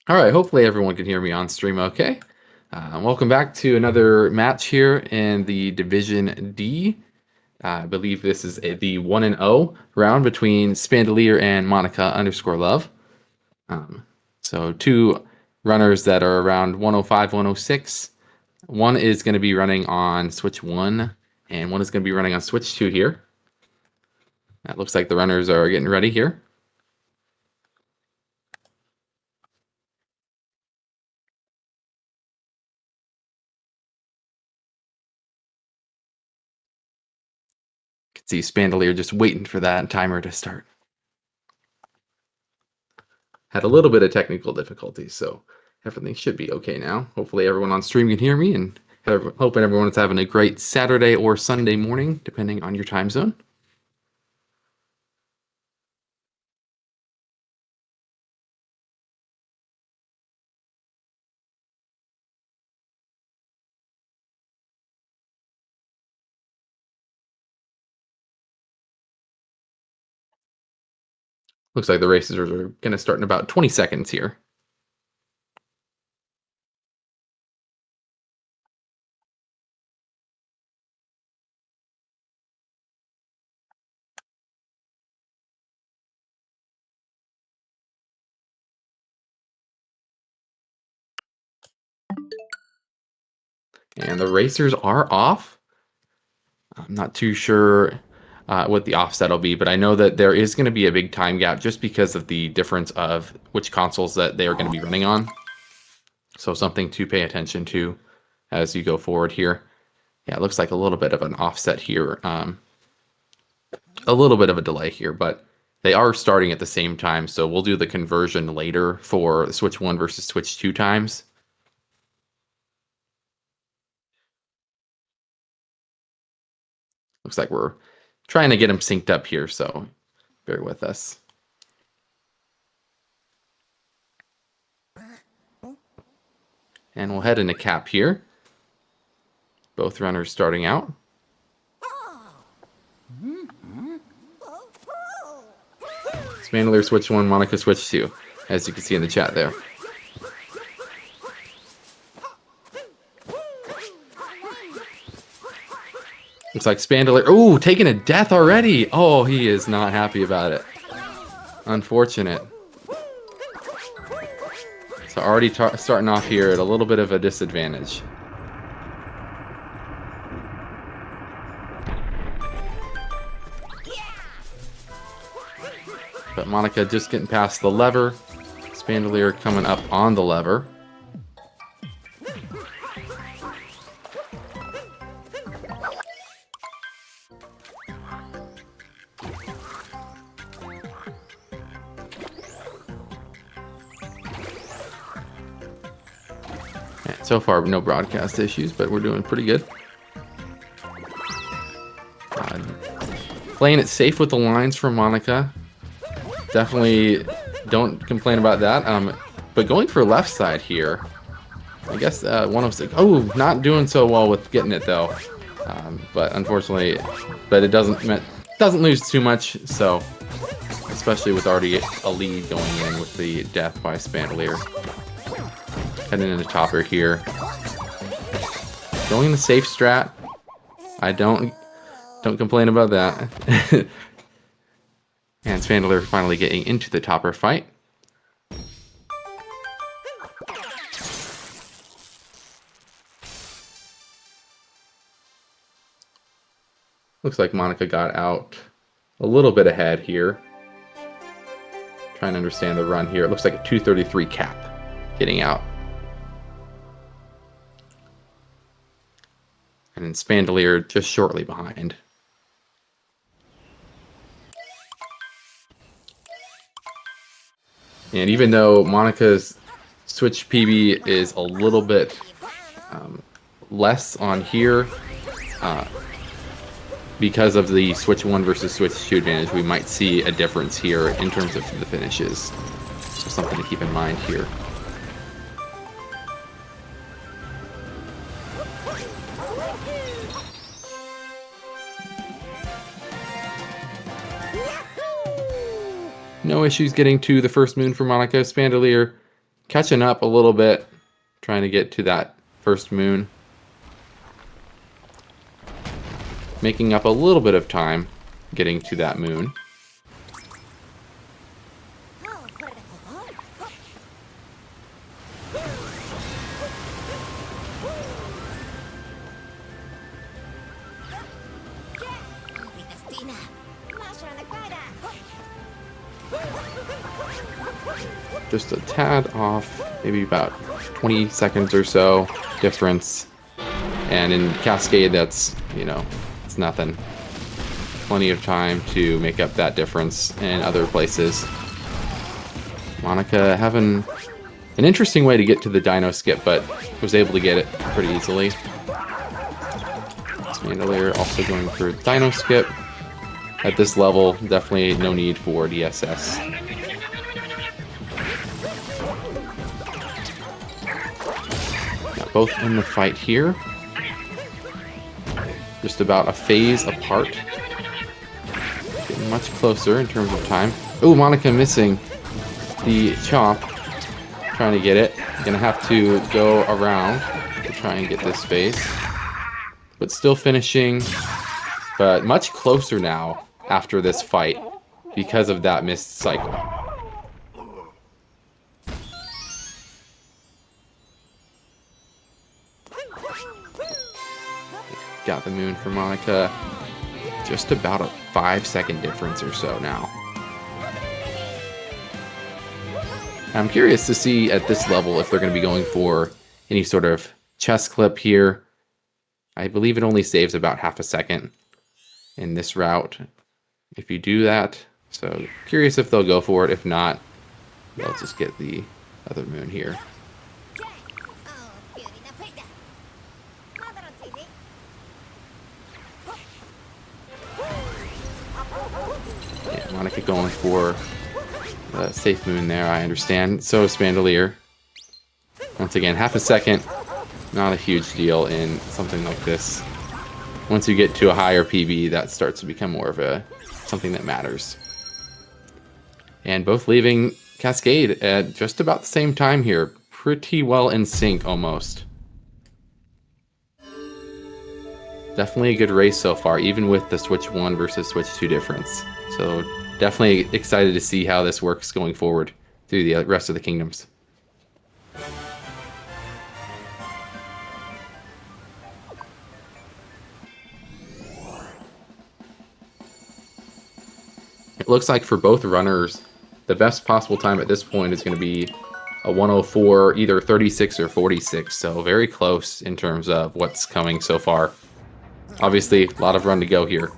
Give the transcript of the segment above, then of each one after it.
All right, hopefully everyone can hear me on stream okay. Welcome back to another match here in the Division D. I believe this is the 1-0 round between Spandelier and Monica underscore love. Um, so two runners that are around 105, 106. One is going to be running on Switch 1, and one is going to be running on Switch 2 here. It looks like the runners are getting ready here. You can see Spandelier just waiting for that timer to start. Had a little bit of technical difficulties, so everything should be okay now. Hopefully everyone on stream can hear me, and hoping everyone's having a great Saturday or Sunday morning, depending on your time zone. Looks like the races are going to start in about 20 seconds here. And the racers are off. I'm not too sure what the offset will be, but I know that there is going to be a big time gap just because of the difference of which consoles that they are going to be running on. So something to pay attention to as you go forward here. Yeah, it looks like a little bit of an offset here. A little bit of a delay here, but they are starting at the same time, so we'll do the conversion later for Switch 1 versus Switch 2 times. Looks like we're trying to get them synced up here, so bear with us. And we'll head into cap here. Both runners starting out. Spandelier Switch 1, Monica Switch 2, as you can see in the chat there. Looks like Spandelier, ooh, taking a death already. Oh, he is not happy about it. Unfortunate. So already starting off here at a little bit of a disadvantage. But Monica just getting past the lever. Spandelier coming up on the lever. And so far, no broadcast issues, but we're doing pretty good. Playing it safe with the lines from Monica. Definitely don't complain about that. But going for left side here, I guess 106. Oh, not doing so well with getting it though. But unfortunately, it doesn't lose too much. So, especially with already a lead going in with the death by Spandelier. Heading into topper here. Going the safe strat. I don't complain about that. And Spandelier finally getting into the topper fight. Looks like Monica got out a little bit ahead here. Trying to understand the run here. It looks like a 233 cap getting out. And then Spandelier just shortly behind. And even though Monica's Switch PB is a little bit less on here, because of the Switch 1 versus Switch 2 advantage, we might see a difference here in terms of the finishes. So something to keep in mind here. No issues getting to the first moon for Monica. Spandelier catching up a little bit, trying to get to that first moon. Making up a little bit of time getting to that moon. Just a tad off, maybe about 20 seconds or so difference. And in Cascade, that's, you know, it's nothing. Plenty of time to make up that difference in other places. Monica having an interesting way to get to the dino skip, but was able to get it pretty easily. Spandelier also going for dino skip. At this level, definitely no need for DSS. Got both in the fight here. Just about a phase apart. Getting much closer in terms of time. Oh, Monica missing the chop. Trying to get it. Gonna have to go around to try and get this phase. But still finishing. But much closer now after this fight because of that missed cycle. Got the moon for Monica. Just about a 5-second difference or so now. I'm curious to see at this level if they're going to be going for any sort of chest clip here. I believe it only saves about half a second in this route if you do that. So curious if they'll go for it. If not, they'll just get the other moon here. Yeah, Monica going for a safe moon there, I understand. So Spandelier. Once again, half a second, not a huge deal in something like this. Once you get to a higher PB, that starts to become more of a something that matters. And both leaving Cascade at just about the same time here. Pretty well in sync, almost. Definitely a good race so far, even with the Switch 1 versus Switch 2 difference. So definitely excited to see how this works going forward through the rest of the kingdoms. It looks like for both runners, the best possible time at this point is going to be a 104, either 36 or 46. So very close in terms of what's coming so far. Obviously, a lot of run to go here.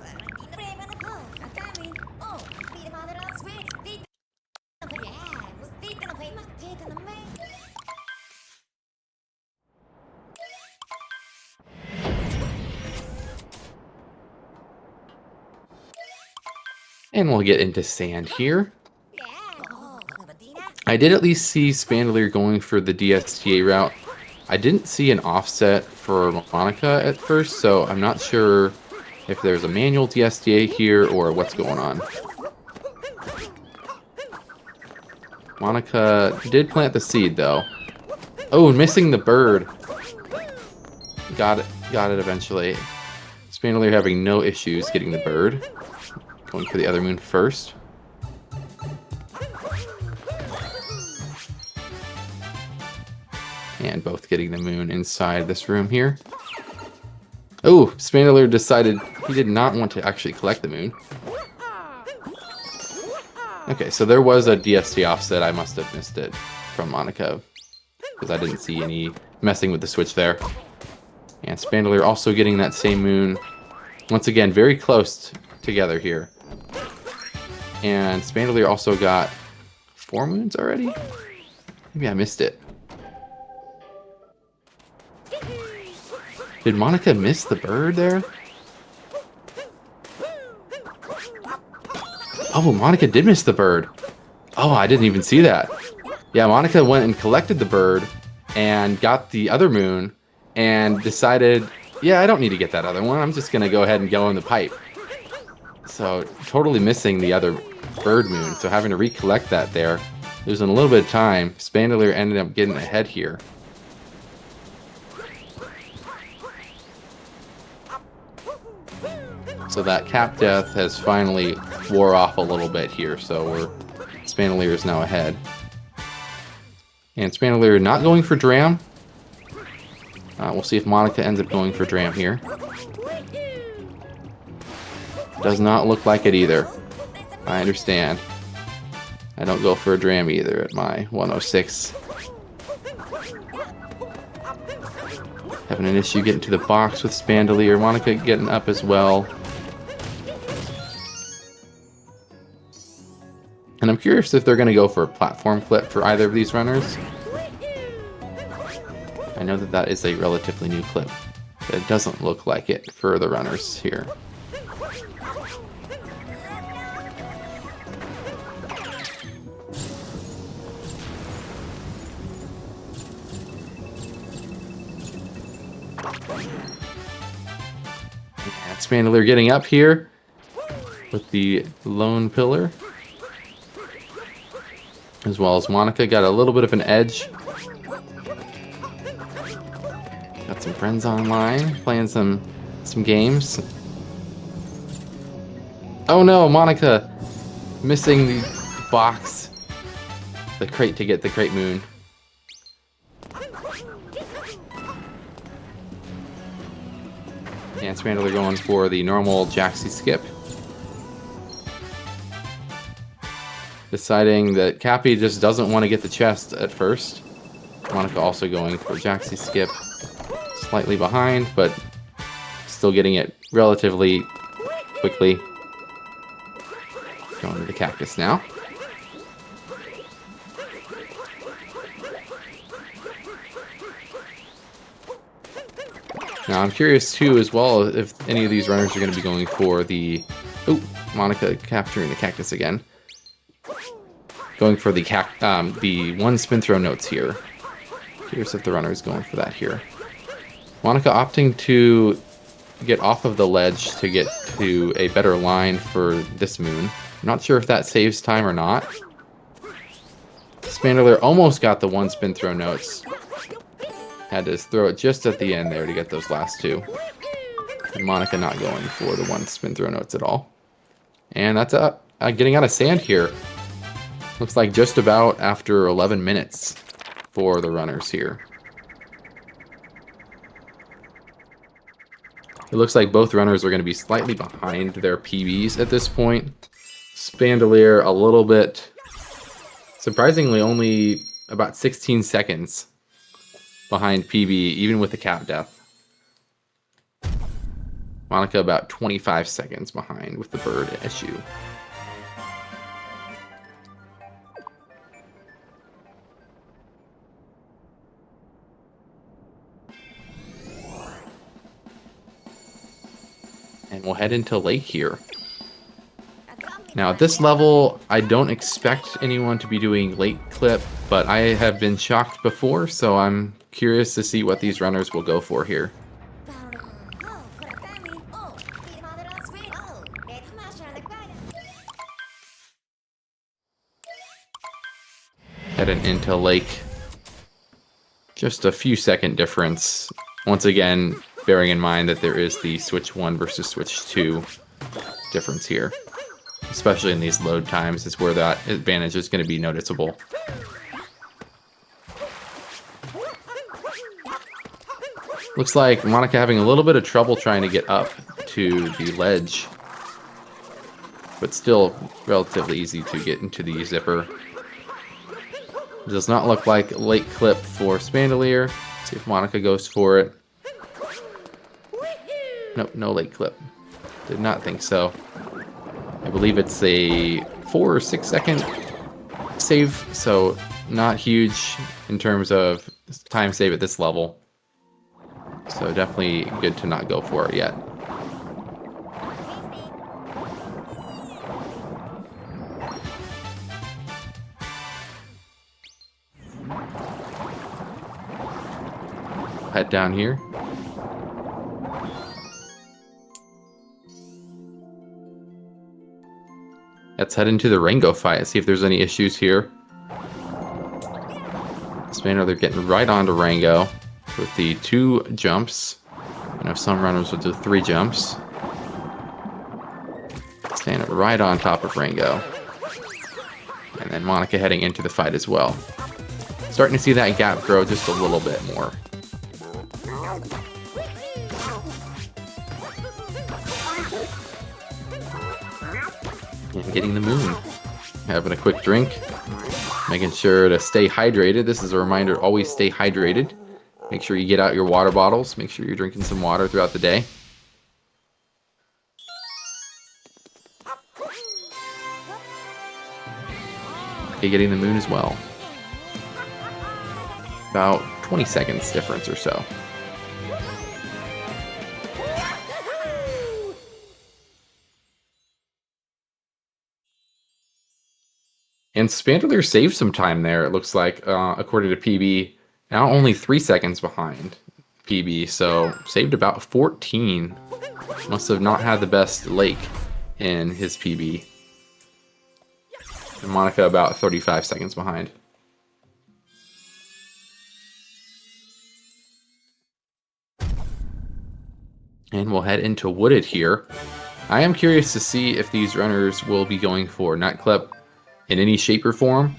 And we'll get into sand here. I did at least see Spandelier going for the DSTA route. I didn't see an offset for Monica at first, so I'm not sure if there's a manual DSTA here or what's going on. Monica did plant the seed, though. Oh, missing the bird. Got it eventually. Spandelier having no issues getting the bird. Going for the other moon first. And both getting the moon inside this room here. Oh, Spandelier decided he did not want to actually collect the moon. Okay, so there was a DST offset. I must have missed it from Monica, because I didn't see any messing with the switch there. And Spandelier also getting that same moon. Once again, very close together here. And Spandelier also got 4 moons already? Maybe I missed it. Did Monica miss the bird there? Oh, Monica did miss the bird. Oh, I didn't even see that. Yeah, Monica went and collected the bird and got the other moon and decided, yeah, I don't need to get that other one. I'm just going to go ahead and go in the pipe. So totally missing the other bird moon. So having to recollect that there. losing a little bit of time. Spandelier ended up getting ahead here. So that cap death has finally wore off a little bit here. So Spandelier is now ahead. And Spandelier not going for Dram. We'll see if Monica ends up going for Dram here. Does not look like it either. I understand. I don't go for a Dram either at my 106. Having an issue getting to the box with Spandelier. Monica getting up as well. And I'm curious if they're going to go for a platform clip for either of these runners. I know that that is a relatively new clip, but it doesn't look like it for the runners here. And Spandelier getting up here with the lone pillar. As well as Monica got a little bit of an edge. Got some friends online playing some games. Oh no, Monica missing the box, the crate to get the crate moon. And Spandelier going for the normal Jaxie skip. Deciding that Cappy just doesn't want to get the chest at first. Monica also going for Jaxie skip. Slightly behind, but still getting it relatively quickly. Going to the cactus now. Now I'm curious too as well if any of these runners are going to be going for the... Oh, Monica capturing the cactus again. Going for the one spin throw notes here. Curious if the runner is going for that here. Monica opting to get off of the ledge to get to a better line for this moon. I'm not sure if that saves time or not. Spandelier almost got the one spin throw notes. Had to throw it just at the end there to get those last two. And Monica not going for the one spin throw notes at all. And that's getting out of sand here. Looks like just about after 11 minutes for the runners here. It looks like both runners are going to be slightly behind their PBs at this point. Spandelier a little bit, surprisingly only about 16 seconds behind PB, even with the cap death. Monica about 25 seconds behind with the bird issue. And we'll head into Lake here. Now at this level, I don't expect anyone to be doing Lake clip, but I have been shocked before, so I'm curious to see what these runners will go for here. Heading into Lake. Just a few second difference. Once again, bearing in mind that there is the Switch 1 versus Switch 2 difference here. Especially in these load times is where that advantage is going to be noticeable. Looks like Monica having a little bit of trouble trying to get up to the ledge. But still relatively easy to get into the zipper. It does not look like late clip for Spandelier. See if Monica goes for it. Nope, no late clip. Did not think so. I believe it's a 4 or 6 second save, so not huge in terms of time save at this level. So definitely good to not go for it yet. Head down here. Let's head into the Rango fight and see if there's any issues here. Spandelier getting right onto Rango with the 2 jumps. I know some runners will do 3 jumps. Standing right on top of Rango. And then Monica heading into the fight as well. Starting to see that gap grow just a little bit more. And getting the moon. Having a quick drink. Making sure to stay hydrated. This is a reminder, always stay hydrated. Make sure you get out your water bottles. Make sure you're drinking some water throughout the day. Okay, getting the moon as well. About 20 seconds difference or so. And Spandelier saved some time there, it looks like, according to PB. Now only 3 seconds behind PB, so saved about 14. Must have not had the best lake in his PB. And Monica about 35 seconds behind. And we'll head into Wooded here. I am curious to see if these runners will be going for Nutclip in any shape or form.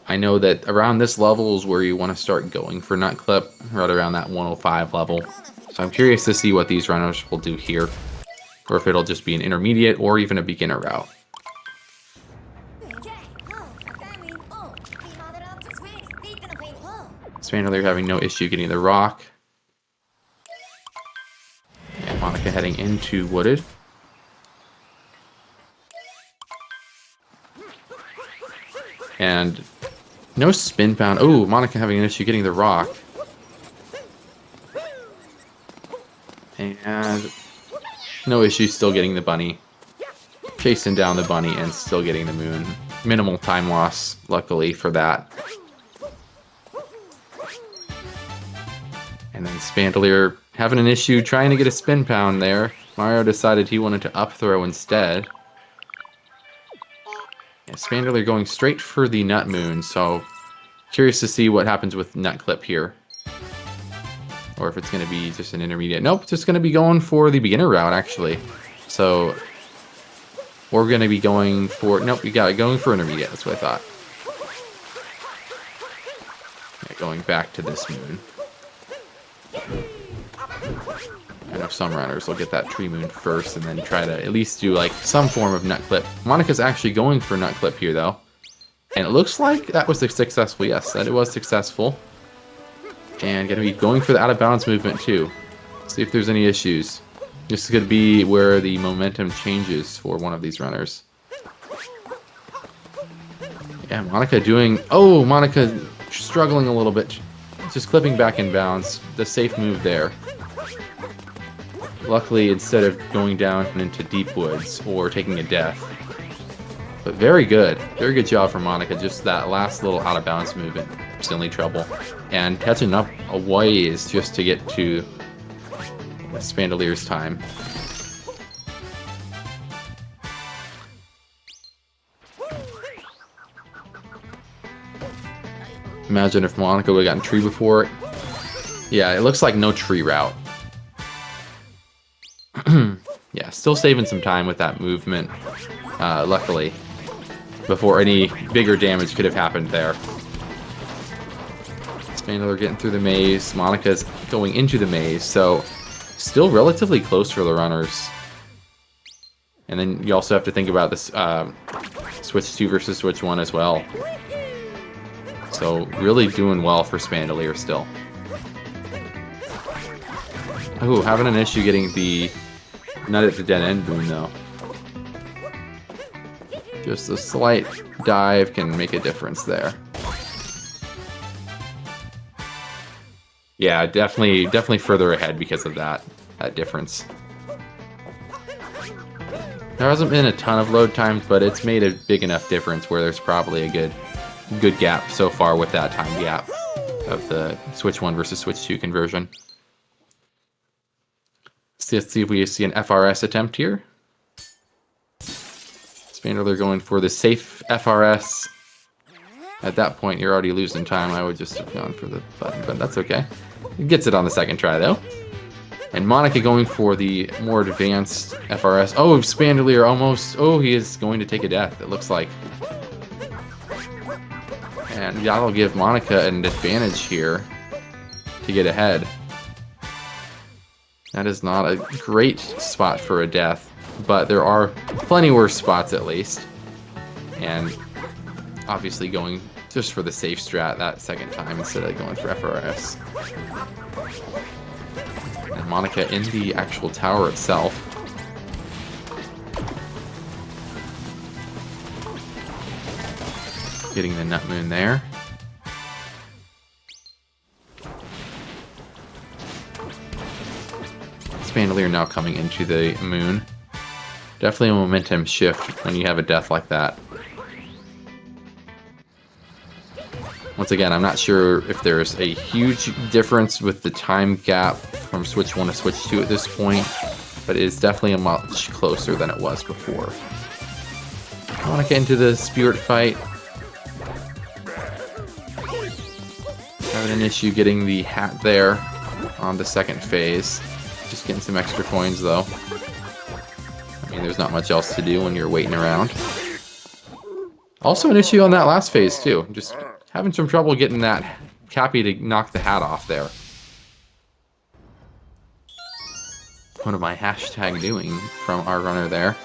I know that around this level is where you want to start going for Nutclip, right around that 105 level. So I'm curious to see what these runners will do here, or if it'll just be an intermediate or even a beginner route. Spandelier having no issue getting the rock. And Monica heading into Wooded. And no spin bound. Oh, Monica having an issue getting the rock. And no issue still getting the bunny. Chasing down the bunny and still getting the moon. Minimal time loss, luckily, for that. And then Spandelier having an issue trying to get a spin pound there. Mario decided he wanted to up throw instead. Spandelier going straight for the Nut Moon, so curious to see what happens with Nutclip here. Or if it's going to be just an intermediate. Nope, just going to be going for the beginner route, actually. So we're going to be going for... Nope, you got it. Going for intermediate, that's what I thought. Yeah, going back to this moon. I know some runners will get that tree moon first and then try to at least do like some form of Nutclip. Monica's actually going for Nutclip here though. And it looks like that was successful. Yes, that it was successful. And going to be going for the out of bounds movement too. See if there's any issues. This is going to be where the momentum changes for one of these runners. Yeah, Monica doing... Oh, Monica struggling a little bit. Just clipping back in bounds. The safe move there. Luckily, instead of going down into deep woods or taking a death. But very good. Very good job from Monica. Just that last little out of bounds movement. Silly trouble. And catching up a ways just to get to Spandelier's time. Imagine if Monica would have gotten tree before. Yeah, it looks like no tree route. Yeah, still saving some time with that movement, luckily, before any bigger damage could have happened there. Spandelier getting through the maze. Monica's going into the maze, so still relatively close for the runners. And then you also have to think about this Switch 2 versus Switch 1 as well. So really doing well for Spandelier still. Oh, having an issue getting the nut at the dead end boon though. Just a slight dive can make a difference there. Yeah, definitely further ahead because of that difference. There hasn't been a ton of load times, but it's made a big enough difference where there's probably a good gap so far with that time gap of the Switch 1 versus Switch 2 conversion. Let's see if we see an FRS attempt here. Spandelier going for the safe FRS. At that point, you're already losing time. I would just have gone for the button, but that's okay. It gets it on the second try, though. And Monica going for the more advanced FRS. Oh, Spandelier almost. Oh, he is going to take a death, it looks like. And that'll give Monica an advantage here to get ahead. That is not a great spot for a death, but there are plenty worse spots at least. And obviously going just for the safe strat that second time instead of going for FRS. And Monica in the actual tower itself. Getting the Nut Moon there. Spandelier now coming into the moon. Definitely a momentum shift when you have a death like that. Once again, I'm not sure if there's a huge difference with the time gap from Switch 1 to Switch 2 at this point, but it is definitely a much closer than it was before. I want to get into the Spirit fight. Having an issue getting the hat there on the second phase. Just getting some extra coins though. I mean, there's not much else to do when you're waiting around. Also an issue on that last phase too. Just having some trouble getting that Cappy to knock the hat off there. What am I hashtag doing from our runner there?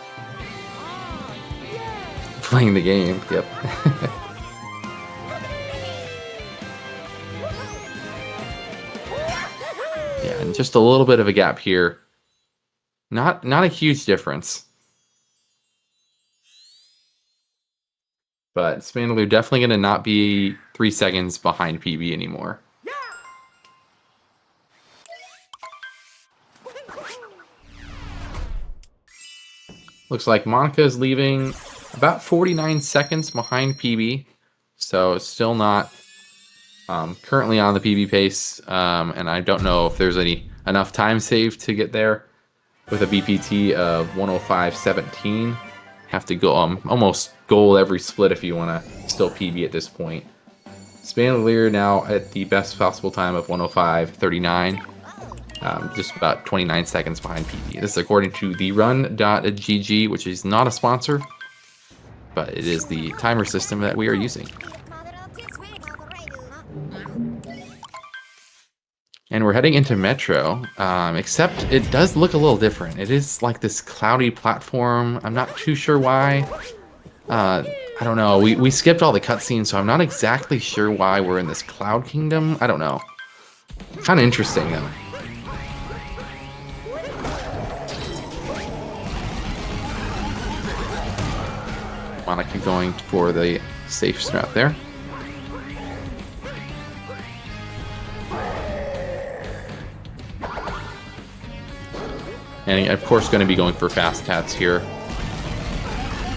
Playing the game, yep. Yeah, and just a little bit of a gap here. Not a huge difference. But Spandelier definitely going to not be 3 seconds behind PB anymore. Looks like Monica is leaving about 49 seconds behind PB. So it's still not currently on the PB pace. And I don't know if there's enough time saved to get there with a BPT of 105.17. Have to go almost goal every split if you want to still PB at this point. Spandelier now at the best possible time of 105.39. Just about 29 seconds behind PB. This is according to therun.gg, which is not a sponsor, but it is the timer system that we are using. And we're heading into Metro, except it does look a little different. It is like this cloudy platform. I'm not too sure why. I don't know. We skipped all the cutscenes, so I'm not exactly sure why we're in this Cloud Kingdom. I don't know. Kind of interesting, though. Monica going for the safe strat there. And of course going to be going for fast tats here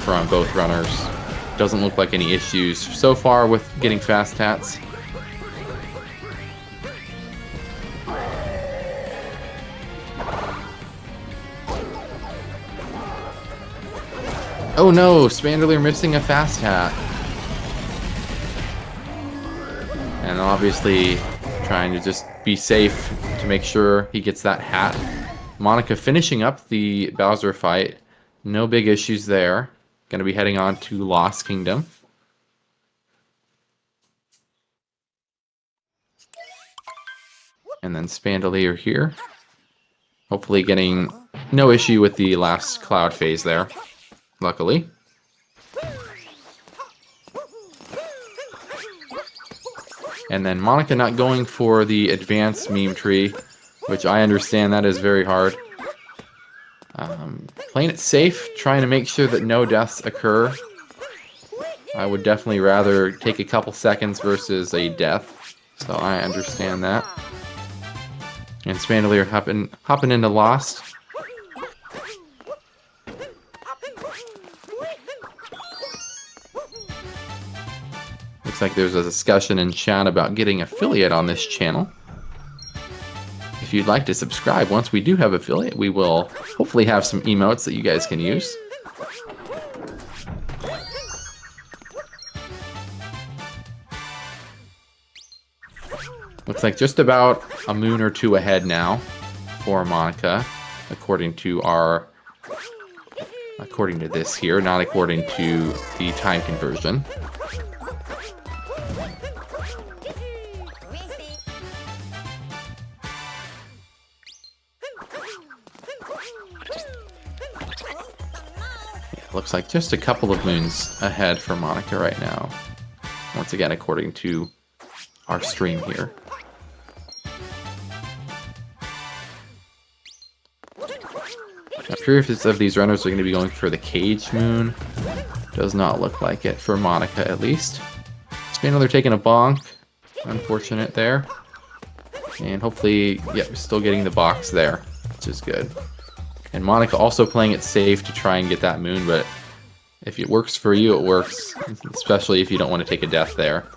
from both runners. Doesn't look like any issues so far with getting fast tats. Oh no, Spandelier missing a fast hat. And obviously trying to just be safe to make sure he gets that hat. Monica finishing up the Bowser fight. No big issues there. Going to be heading on to Lost Kingdom. And then Spandelier here. Hopefully getting no issue with the last cloud phase there. Luckily. And then Monica not going for the advanced meme tree, which I understand that is very hard. Playing it safe, trying to make sure that no deaths occur. I would definitely rather take a couple seconds versus a death, so I understand that. And Spandelier hopping into Lost. Looks like there's a discussion in chat about getting affiliate on this channel. If you'd like to subscribe, once we do have affiliate, we will hopefully have some emotes that you guys can use. Looks like just about a moon or two ahead now for Monica, according to this here, not according to the time conversion. Looks like just a couple of moons ahead for Monica right now. Once again, according to our stream here. I'm curious if these runners are going to be going for the cage moon. Does not look like it for Monica, at least. Spandelier taking a bonk. Unfortunate there. And hopefully, yep, still getting the box there, which is good. And Monica also playing it safe to try and get that moon, but if it works for you, it works. Especially if you don't want to take a death there.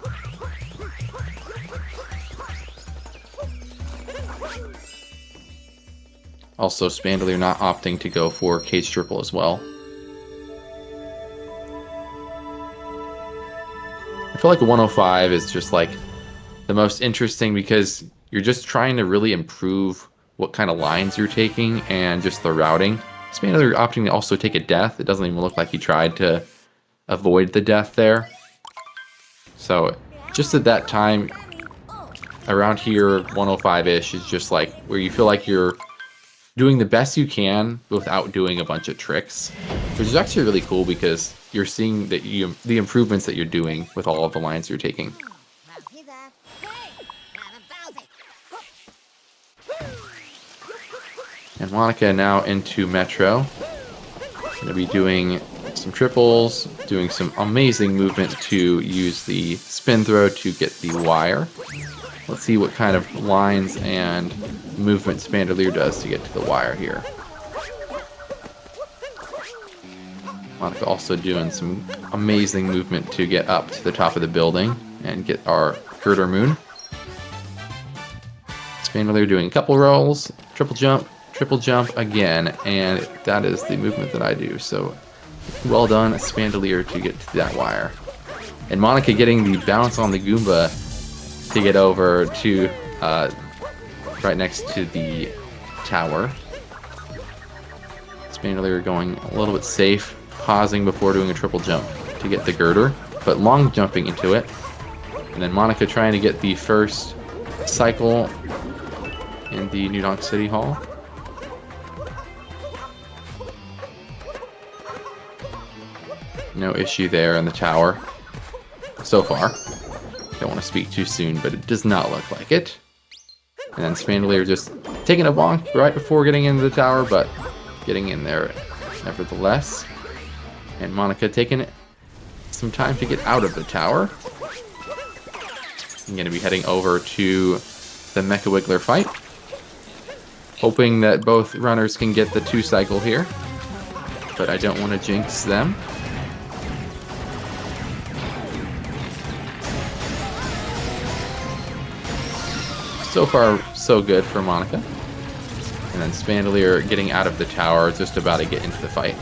Also, Spandelier not opting to go for cage triple as well. I feel like 105 is just like the most interesting because you're just trying to really improve what kind of lines you're taking and just the routing. Spandelier opting to also take a death. It doesn't even look like he tried to avoid the death there. So just at that time, around here, 105-ish is just like where you feel like you're doing the best you can without doing a bunch of tricks, which is actually really cool because you're seeing that the improvements that you're doing with all of the lines you're taking. And Monica now into Metro. Going to be doing some triples, doing some amazing movement to use the spin throw to get the wire. Let's see what kind of lines and movement Spandelier does to get to the wire here. Monica also doing some amazing movement to get up to the top of the building and get our girder moon. Spandelier doing a couple rolls, triple jump again, and that is the movement that I do. So well done, Spandelier, to get to that wire. And Monica getting the bounce on the Goomba to get over to right next to the tower. Spandelier going a little bit safe, pausing before doing a triple jump to get the girder, but long jumping into it. And then Monica trying to get the first cycle in the New Donk City Hall. No issue there in the tower so far. Don't want to speak too soon, but it does not look like it. And then Spandelier just taking a bonk right before getting into the tower, but getting in there nevertheless. And Monica taking some time to get out of the tower. I'm going to be heading over to the Mecha Wiggler fight. Hoping that both runners can get the 2-cycle here. But I don't want to jinx them. So far, so good for Monica. And then Spandelier getting out of the tower, just about to get into the fight.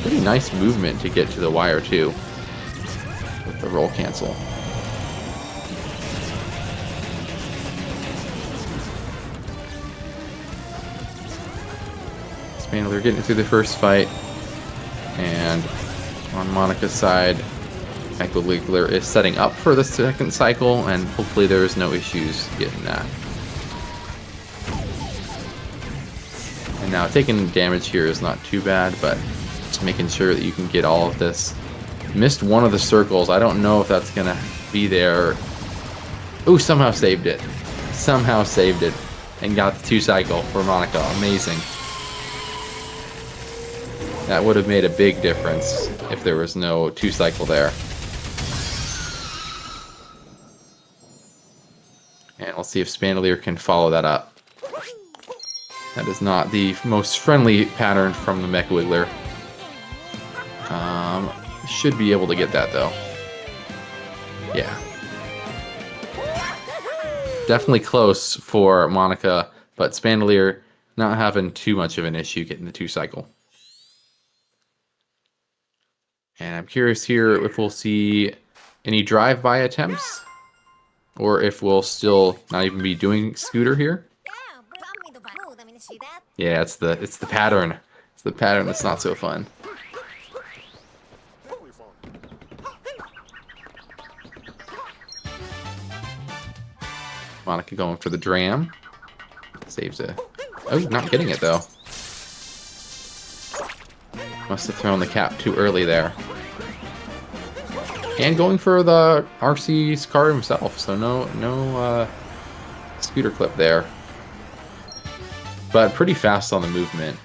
Pretty nice movement to get to the wire, too, with the roll cancel. Spandelier getting through the first fight. And on Monica's side, Mecha Wiggler is setting up for the second cycle, and hopefully there is no issues getting that. And now taking damage here is not too bad, but just making sure that you can get all of this. Missed one of the circles. I don't know if that's going to be there. Ooh, somehow saved it. Somehow saved it and got the 2-cycle for Monica. Amazing. That would have made a big difference if there was no 2-cycle there. And let's see if Spandelier can follow that up. That is not the most friendly pattern from the Mecha Wiggler. Should be able to get that, though. Yeah. Definitely close for Monica, but Spandelier not having too much of an issue getting the 2-cycle. And I'm curious here if we'll see any drive-by attempts, or if we'll still not even be doing scooter here. Yeah, it's the pattern. It's the pattern that's not so fun. Monica going for the dram. Saves a... Oh, not getting it though. Must have thrown the cap too early there. And going for the RC's car himself, so no scooter clip there. But pretty fast on the movement.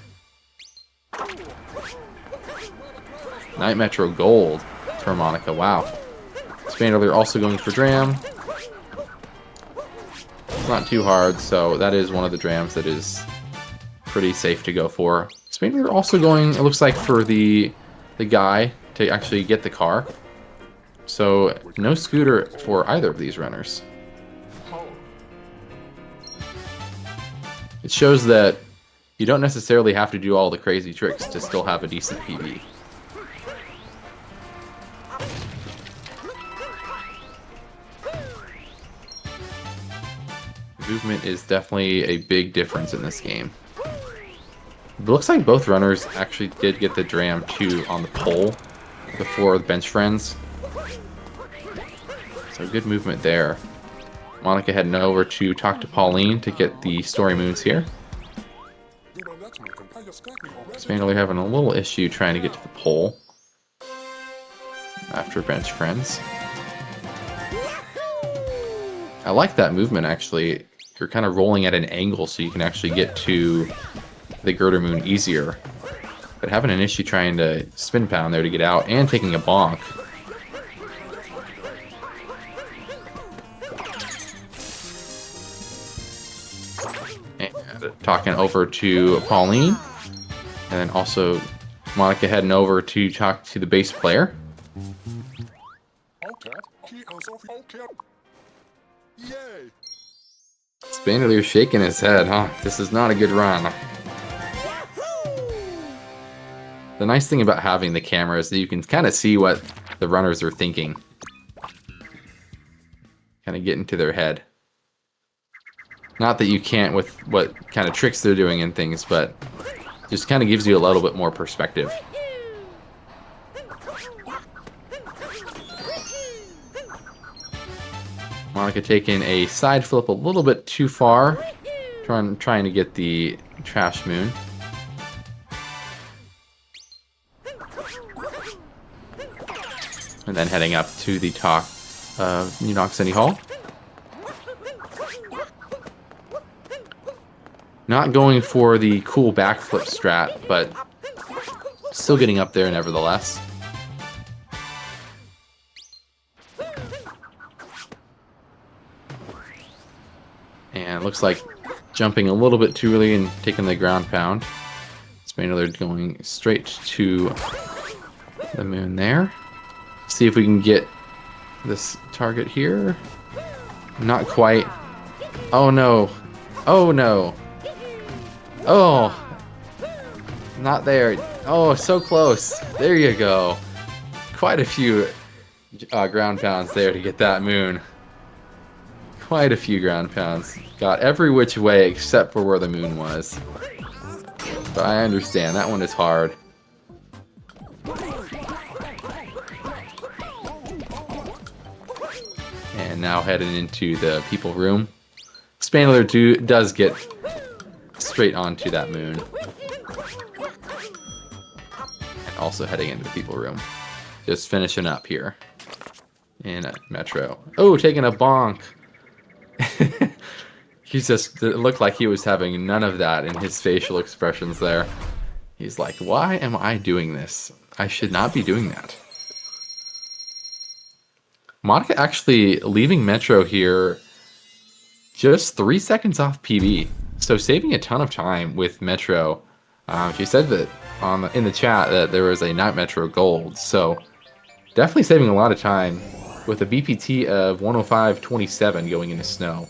Night Metro Gold for Monica, wow. Spandelier also going for dram. It's not too hard, so that is one of the drams that is pretty safe to go for. Spandelier also going, it looks like, for the guy to actually get the car. So no scooter for either of these runners. It shows that you don't necessarily have to do all the crazy tricks to still have a decent PB. Movement is definitely a big difference in this game. It looks like both runners actually did get the dram too on the pole before the bench friends. So good movement there. Monica heading over to talk to Pauline to get the story moons here. Spandelier having a little issue trying to get to the pole after bench friends. I like that movement actually. You're kind of rolling at an angle so you can actually get to the girder moon easier. But having an issue trying to spin pound there to get out and taking a bonk. And talking over to Pauline. And then also Monica heading over to talk to the bass player. Spandelier shaking his head, huh? This is not a good run. The nice thing about having the camera is that you can kind of see what the runners are thinking. Kind of get into their head. Not that you can't with what kind of tricks they're doing and things, but just kind of gives you a little bit more perspective. Monica taking a side flip a little bit too far, trying to get the trash moon. And then heading up to the top of New Knox City Hall. Not going for the cool backflip strat, but still getting up there nevertheless. And looks like jumping a little bit too early and taking the ground pound. Spandelier going straight to the moon there. See if we can get this target here. Not quite. Oh no. Oh no. Oh. Not there. Oh, so close. There you go. Quite a few ground pounds there to get that moon. Quite a few ground pounds. Got every which way except for where the moon was. But I understand, that one is hard. And now heading into the people room. Spandelier does get straight onto that moon. And also heading into the people room. Just finishing up here in Metro. Oh, taking a bonk. It looked like he was having none of that in his facial expressions there. He's like, why am I doing this? I should not be doing that. Monica actually leaving Metro here just 3 seconds off PB. So saving a ton of time with Metro. She said that in the chat that there was a Night Metro Gold. So definitely saving a lot of time with a BPT of 105.27 going into snow.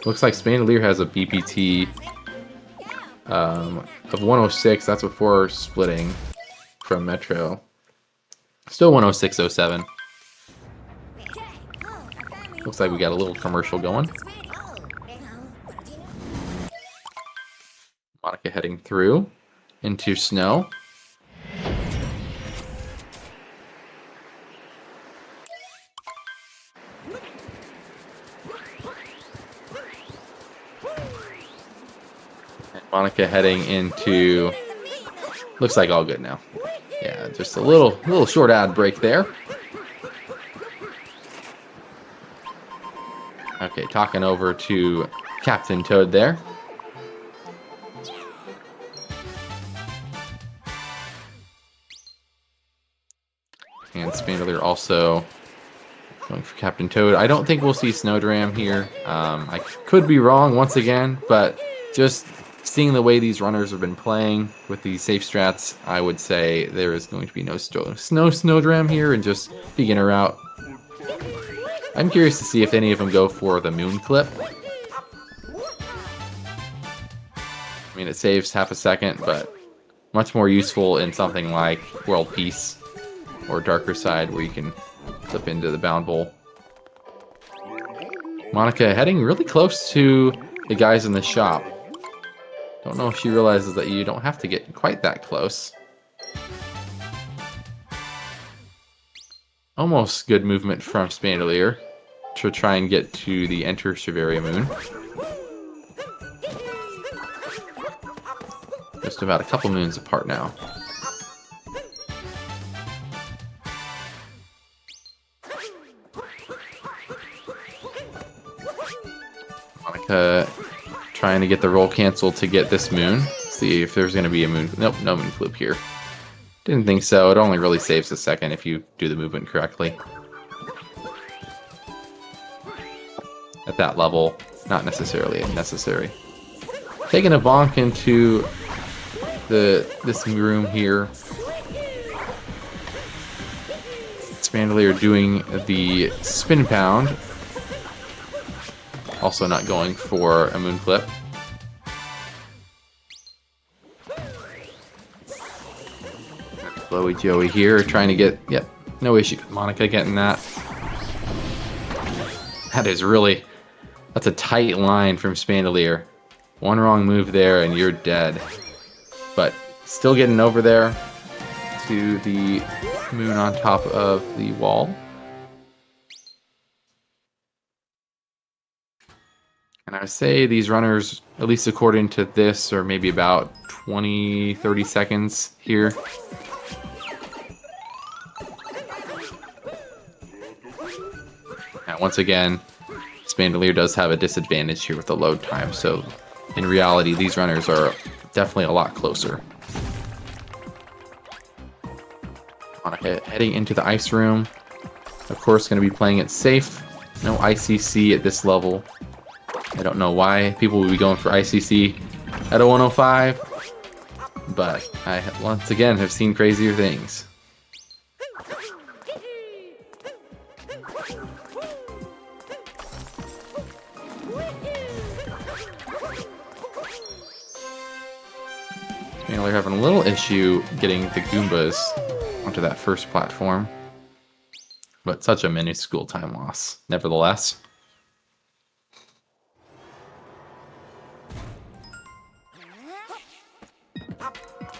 Looks like Spandelier has a BPT of 106. That's before splitting from Metro. Still 106.07. Looks like we got a little commercial going. Monica heading through into snow. And Monica heading into... Looks like all good now. Yeah, just a little short ad break there. Okay, talking over to Captain Toad there. And Spandelier also going for Captain Toad. I don't think we'll see Snowdram here. I could be wrong once again, but just seeing the way these runners have been playing with these safe strats, I would say there is going to be no Snowdram here and just beginner route. I'm curious to see if any of them go for the moon clip. I mean, it saves half a second, but much more useful in something like World Peace or Darker Side, where you can flip into the bound bowl. Monica heading really close to the guys in the shop. Don't know if she realizes that you don't have to get quite that close. Almost good movement from Spandelier to try and get to the Enter Shiveria Moon. Just about a couple moons apart now. Monica trying to get the roll cancel to get this moon. See if there's going to be a moon. Nope, no moon flip here. Didn't think so. It only really saves a second if you do the movement correctly. At that level, not necessarily necessary. Taking a bonk into this room here. Spandelier doing the spin pound. Also not going for a moon flip. Chloe Joey here trying to get, yep, no issue with Monica getting that. That is really, that's a tight line from Spandelier. One wrong move there and you're dead. But still getting over there to the moon on top of the wall. And I would say these runners, at least according to this, are maybe about 20-30 seconds here. Now, once again, Spandelier does have a disadvantage here with the load time, so in reality, these runners are definitely a lot closer. Heading into the ice room. Of course, going to be playing it safe. No ICC at this level. I don't know why people would be going for ICC at a 105, but I once again have seen crazier things. They're having a little issue getting the Goombas onto that first platform, but such a minuscule time loss, nevertheless.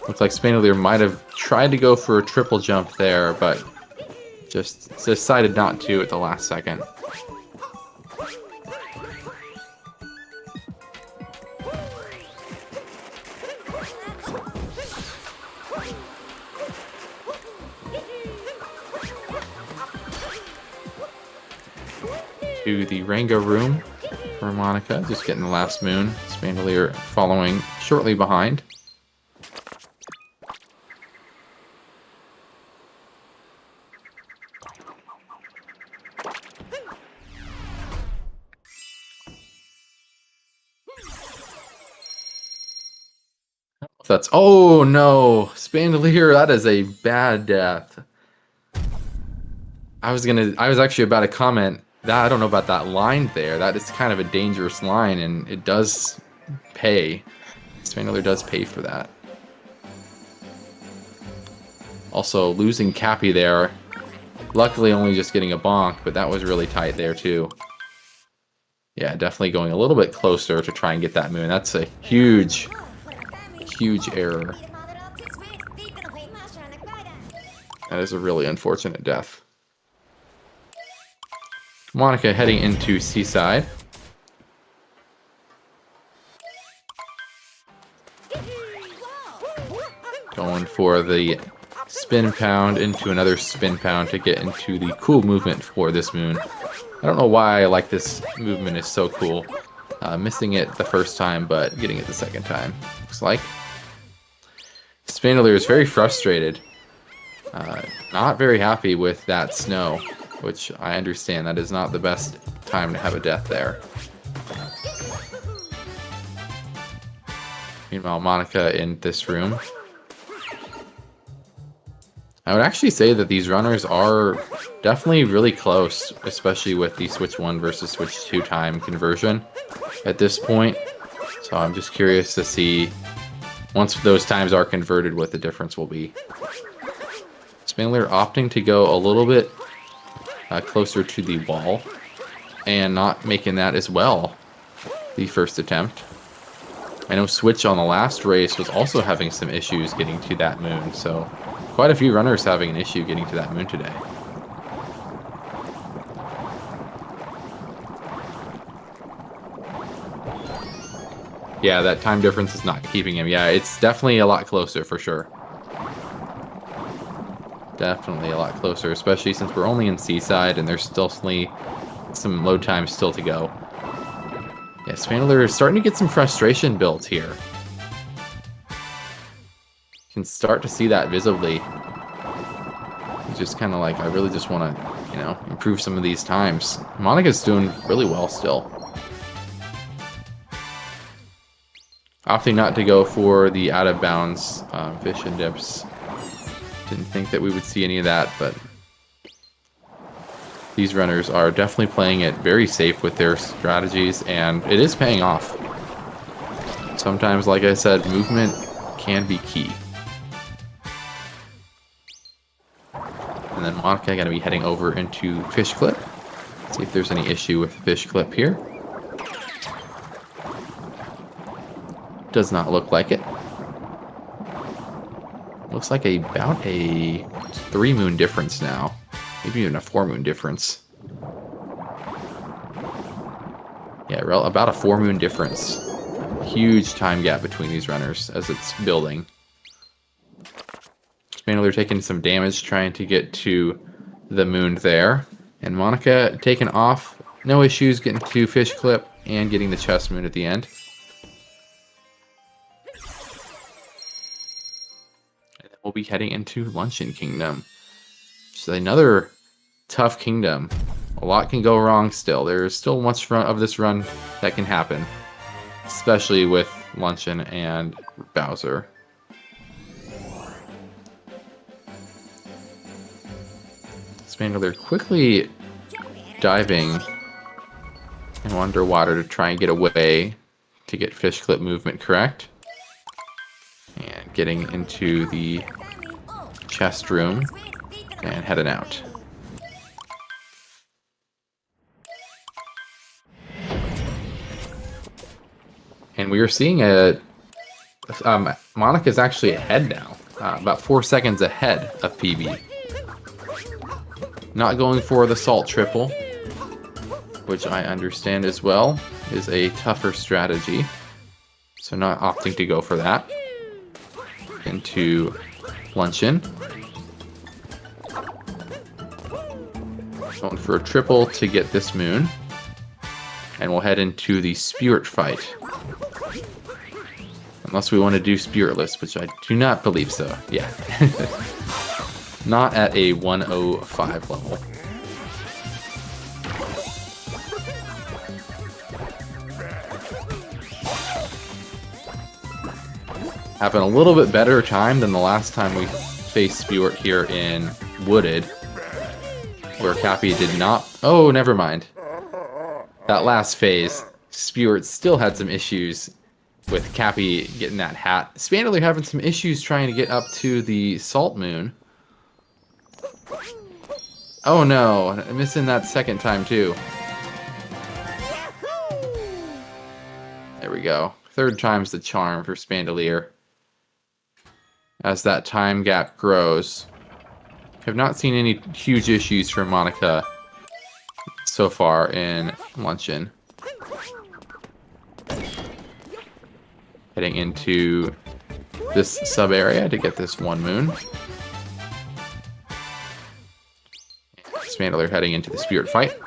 Looks like Spandelier might have tried to go for a triple jump there, but just decided not to at the last second. To the Rango room for Monica, just getting the last moon. Spandelier following shortly behind. That's, oh no, Spandelier, that is a bad death. I was actually about to comment that I don't know about that line there. That is kind of a dangerous line, and it does pay. Spandelier does pay for that. Also, losing Cappy there. Luckily, only just getting a bonk, but that was really tight there too. Yeah, definitely going a little bit closer to try and get that moon. That's a huge, huge error. That is a really unfortunate death. Monica heading into Seaside. Going for the spin pound into another spin pound to get into the cool movement for this moon. I don't know why I like this movement, is so cool. Missing it the first time, but getting it the second time, looks like. Spandelier is very frustrated. Not very happy with that snow, which I understand. That is not the best time to have a death there. Meanwhile, Monica in this room. I would actually say that these runners are definitely really close, especially with the Switch 1 versus Switch 2 time conversion at this point. So I'm just curious to see, once those times are converted, what the difference will be. Spandelier opting to go a little bit closer to the wall and not making that as well the first attempt. I know Switch on the last race was also having some issues getting to that moon, so quite a few runners having an issue getting to that moon today. Yeah, that time difference is not keeping him. Yeah, it's definitely a lot closer for sure. Definitely a lot closer, especially since we're only in Seaside and there's still some load times still to go. Yeah, Spandelier is starting to get some frustration built here. You can start to see that visibly. He's just kind of like, I really just want to, you know, improve some of these times. Monica's doing really well still. Opting not to go for the out of bounds fish and dips. Didn't think that we would see any of that, but these runners are definitely playing it very safe with their strategies, and it is paying off. Sometimes, like I said, movement can be key. And then Monica going to be heading over into Fish Clip. See if there's any issue with Fish Clip here. Does not look like it. Looks like about a 3 moon difference now. Maybe even a 4 moon difference. Yeah, about a 4 moon difference. Huge time gap between these runners as it's building. Spandelier taking some damage trying to get to the moon there. And Monica taking off. No issues getting to Fish Clip and getting the chest moon at the end. And then we'll be heading into Luncheon Kingdom. Which is another tough kingdom. A lot can go wrong still. There is still much of this run that can happen. Especially with Luncheon and Bowser. Spandelier quickly diving and underwater to try and get away to get Fish Clip movement correct. And getting into the chest room and heading out. And we are seeing Monica's actually ahead now, about 4 seconds ahead of PB. Not going for the salt triple, which I understand as well is a tougher strategy. So not opting to go for that. Into Luncheon. Going for a triple to get this moon. And we'll head into the Spirit fight. Unless we want to do Spiritless, which I do not believe so. Yeah. Not at a 105 level. Having a little bit better time than the last time we faced Spirit here in Wooded. Where Cappy did not... Oh, never mind. That last phase, Spirit still had some issues with Cappy getting that hat. Spandelier having some issues trying to get up to the Salt Moon. Oh no, missing that second time too. go. Third time's the charm for Spandelier. As that time gap grows. Have not seen any huge issues for Monica so far in Luncheon. Heading into this sub area to get this 1 moon. Spandelier heading into the spirit fight.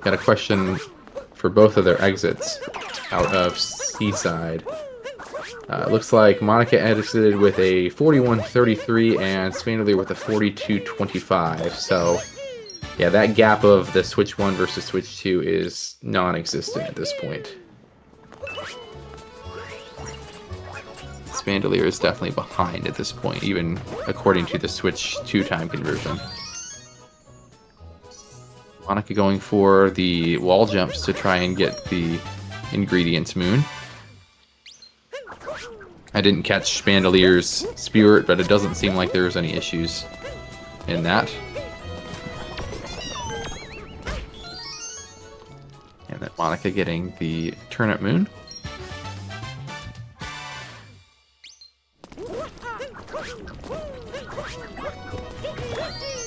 Got a question for both of their exits out of Seaside. Looks like Monica exited with a 41-33 and Spandelier with a 42-25. So, yeah, that gap of the Switch 1 versus Switch 2 is non-existent at this point. Spandelier is definitely behind at this point, even according to the Switch 2 time conversion. Monica going for the wall jumps to try and get the Ingredients Moon. I didn't catch Spandelier's Spirit, but it doesn't seem like there's any issues in that. And then Monica getting the Turnip Moon.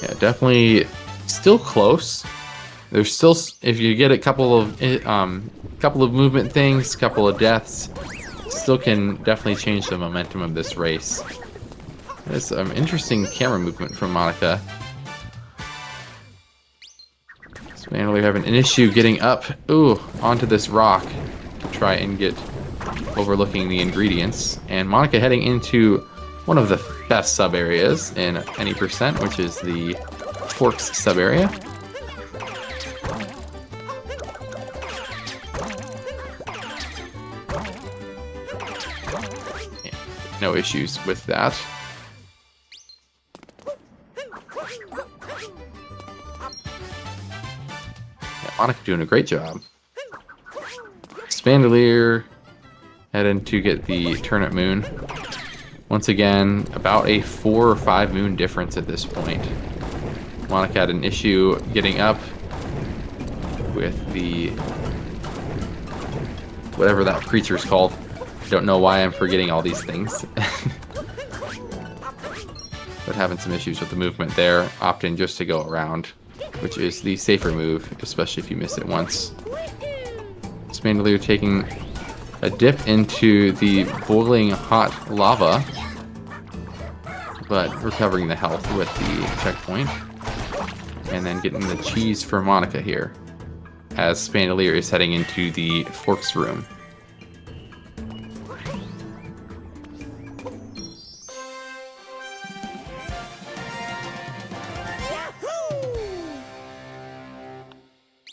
Yeah, definitely still close. There's still, if you get a couple of movement things, couple of deaths, still can definitely change the momentum of this race. There's some interesting camera movement from Monica. Spandelier having an issue getting up, onto this rock to try and get overlooking the ingredients. And Monica heading into one of the best sub areas in any percent, which is the Forks sub area. No issues with that. Yeah, Monica doing a great job. Spandelier heading to get the Turnip Moon. Once again, about a 4 or 5 moon difference at this point. Monica had an issue getting up with the whatever that creature's called. Don't know why I'm forgetting all these things. But having some issues with the movement there, opting just to go around, which is the safer move, especially if you miss it once. Spandelier taking a dip into the boiling hot lava, but recovering the health with the checkpoint. And then getting the cheese for Monica here, as Spandelier is heading into the Forks room.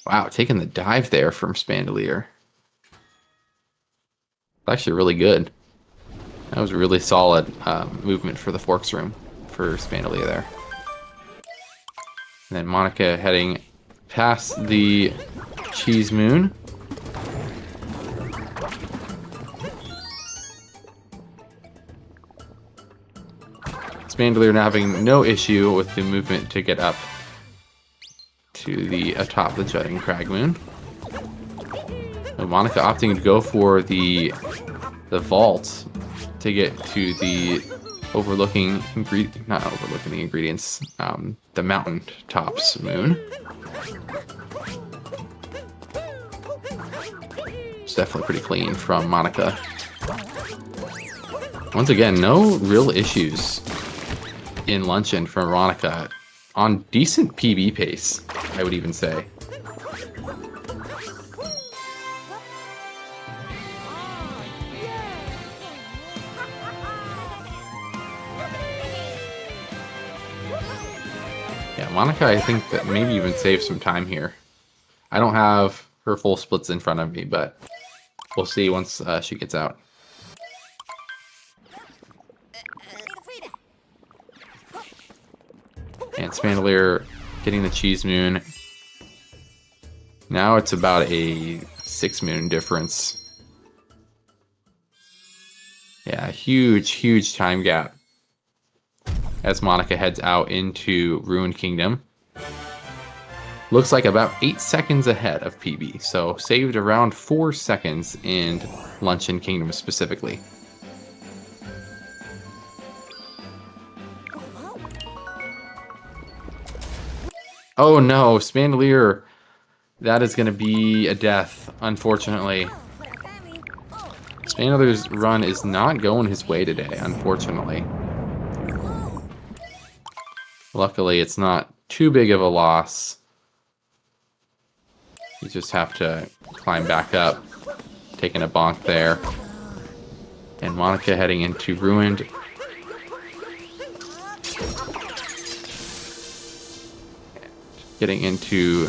Wow, taking the dive there from Spandelier. Actually really good. That was a really solid movement for the Forks room for Spandelier there. And then Monica heading past the Cheese Moon. Spandelier now having no issue with the movement to get up to the atop the jutting crag moon. And Monica opting to go for the vault to get to the overlooking not overlooking the ingredients, the mountain tops moon. It's definitely pretty clean from Monica. Once again, no real issues in Luncheon from Monica. On decent PB pace, I would even say. Yeah, Monica, I think that maybe even save some time here. I don't have her full splits in front of me, but we'll see once she gets out. And Spandelier getting the Cheese Moon. Now it's about a 6 moon difference. Yeah, huge time gap as Monica heads out into Ruined Kingdom. looks like about 8 seconds ahead of PB. So saved around 4 seconds in Luncheon Kingdom specifically. Oh no, Spandelier. That is going to be a death, unfortunately. Spandelier's run is not going his way today, unfortunately. Luckily, it's not too big of a loss. You just have to climb back up, taking a bonk there. And Monica heading into Ruined. Getting into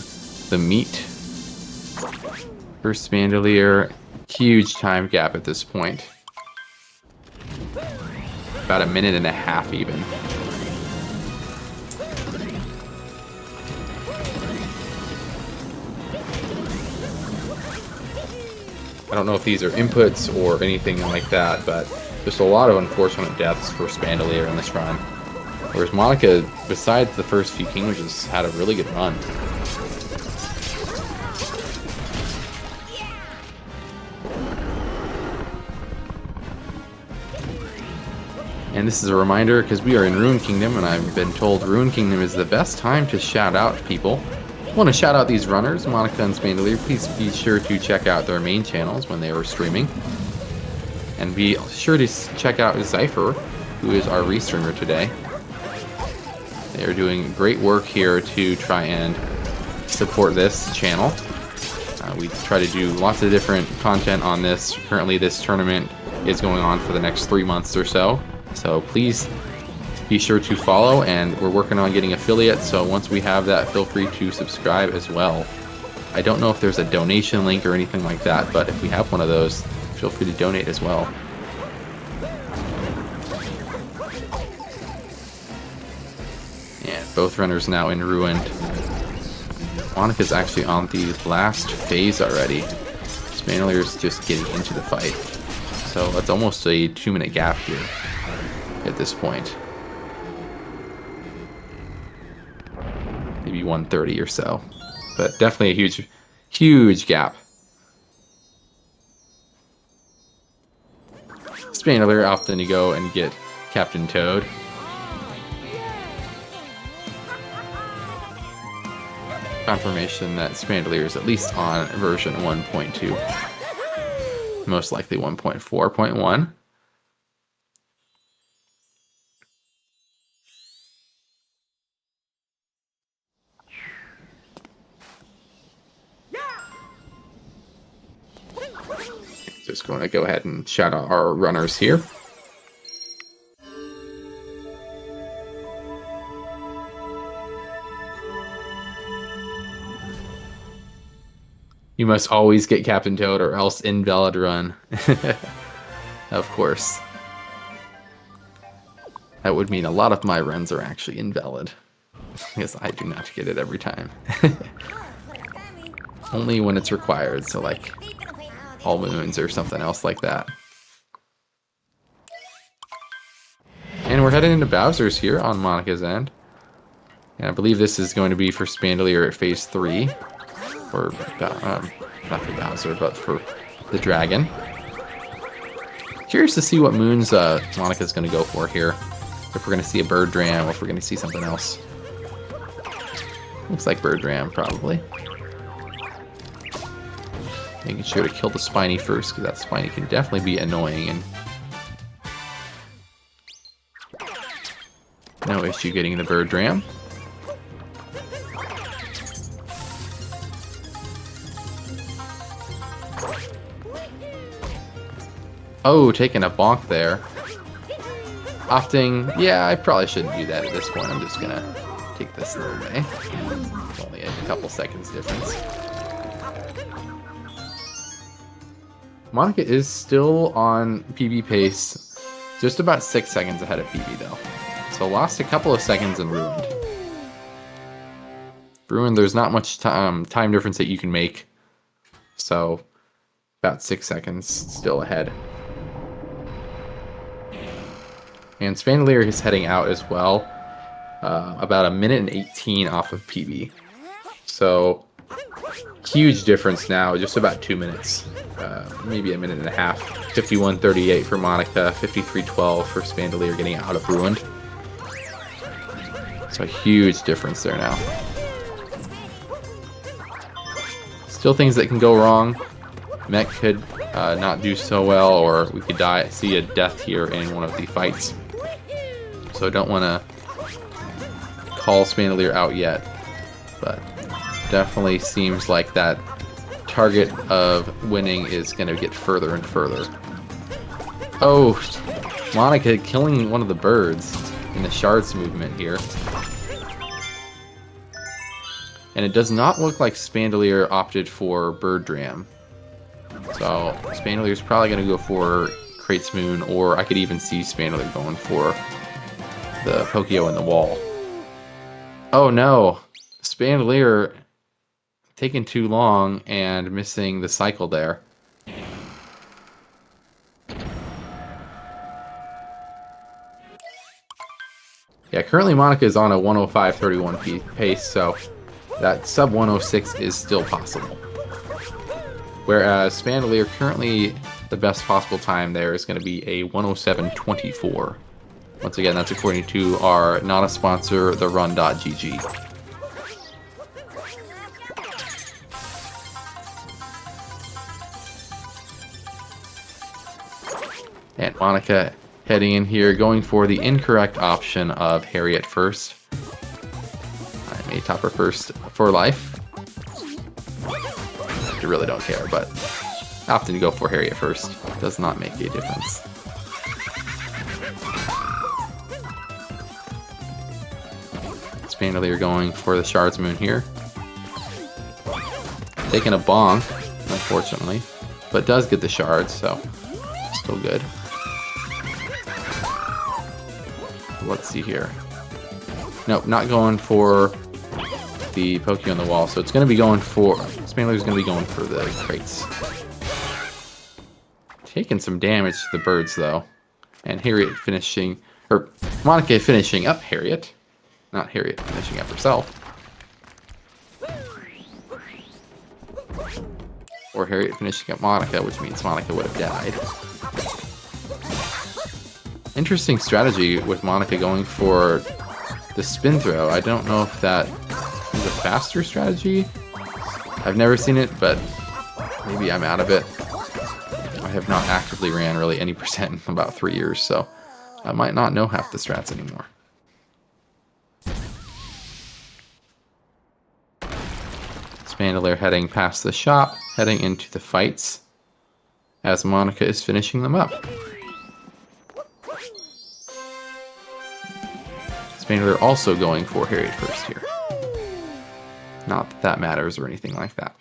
the meat for Spandelier. Huge time gap at this point. About a minute and a half even. I don't know if these are inputs or anything like that, but just a lot of unfortunate deaths for Spandelier in this run. Whereas Monica, besides the first few kingdoms, has had a really good run. And this is a reminder, because we are in Ruined Kingdom, and I've been told Ruined Kingdom is the best time to shout out people. I want to shout out these runners, Monica and Spandelier. Please be sure to check out their main channels when they were streaming. And be sure to check out Zypher, who is our Restreamer today. They are doing great work here to try and support this channel. We try to do lots of different content on this. Currently, this tournament is going on for the next 3 months or so. So please be sure to follow, and we're working on getting affiliates. So once we have that, feel free to subscribe as well. I don't know if there's a donation link or anything like that, but if we have one of those, feel free to donate as well. And both runners now in Ruined. Monica's actually on the last phase already. Spandelier's just getting into the fight. So that's almost a 2-minute gap here at this point. Maybe 1:30 or so. But definitely a huge, huge gap. Spandelier often to go and get Captain Toad. Confirmation that Spandelier is at least on version 1.2. Most likely 1.4.1. Just going to go ahead and shout out our runners here. You must always get Captain Toad or else invalid run. Of course. That would mean a lot of my runs are actually invalid. Because I do not get it every time. Only when it's required, so like all moons or something else like that. And we're heading into Bowser's here on Monica's end. And I believe this is going to be for Spandelier at phase 3. Or, not for Bowser, but for the dragon. Curious to see what moons Monica's going to go for here. If we're going to see a Bird Dram or if we're going to see something else. Looks like Bird Dram, probably. Making sure to kill the Spiny first, because that Spiny can definitely be annoying. And no issue getting the Bird Dram. Oh, taking a bonk there. Opting, yeah, I probably shouldn't do that at this point. I'm just gonna take this little way. It's only a couple seconds difference. Monica is still on PB pace, just about 6 seconds ahead of PB though. So lost a couple of seconds in Ruined. Ruined, there's not much time difference that you can make. So about 6 seconds still ahead. And Spandelier is heading out as well. About a minute and 18 off of PB. So huge difference now, just about 2 minutes, maybe a minute and a half. 51:38 for Monica, 53:12 for Spandelier getting out of Ruined. So a huge difference there now. Still things that can go wrong. Mech could not do so well, or we could see a death here in one of the fights. So I don't want to call Spandelier out yet, but definitely seems like that target of winning is going to get further and further. Oh, Monica killing one of the birds in the shards movement here. And it does not look like Spandelier opted for Bird Dram. So Spandelier's probably going to go for Krait's Moon, or I could even see Spandelier going for the Pokio in the wall. Oh no, Spandelier taking too long and missing the cycle there. Yeah, currently Monica is on a 105.31 pace, so that sub 106 is still possible. Whereas Spandelier currently the best possible time there is going to be a 107.24. Once again, that's according to our not a sponsor, therun.gg. And Monica heading in here, going for the incorrect option of Harriet first. I may top her first for life. I really don't care, but often go for Harriet first. Does not make a difference. Spandelier going for the Shards Moon here. Taking a bonk, unfortunately, but does get the shards, so still good. Let's see here. Nope, not going for the Pokio on the wall, so it's going to be going for... Spandelier's going to be going for the crates. Taking some damage to the birds, though. And Harriet finishing... Or, Monica finishing up Harriet. Not Harriet finishing up herself. Or Harriet finishing up Monica, which means Monica would have died. Interesting strategy with Monica going for the spin throw. I don't know if that is a faster strategy. I've never seen it, but maybe I'm out of it. I have not actively ran really any percent in about 3 years, so I might not know half the strats anymore. Spandelier heading past the shop, heading into the fights, as Monica is finishing them up. Spandelier also going for Harriet first here. Not that that matters or anything like that.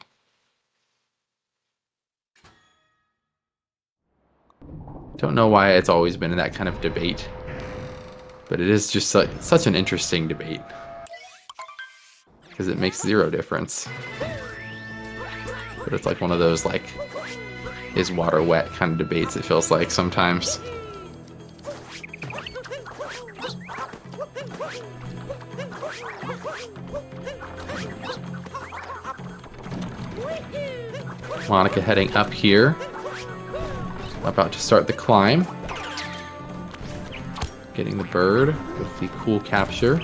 Don't know why it's always been in that kind of debate, but it is just such an interesting debate. Because it makes zero difference. But it's like one of those, like, is water wet kind of debates, it feels like sometimes. Monica heading up here. About to start the climb. Getting the bird with the cool capture,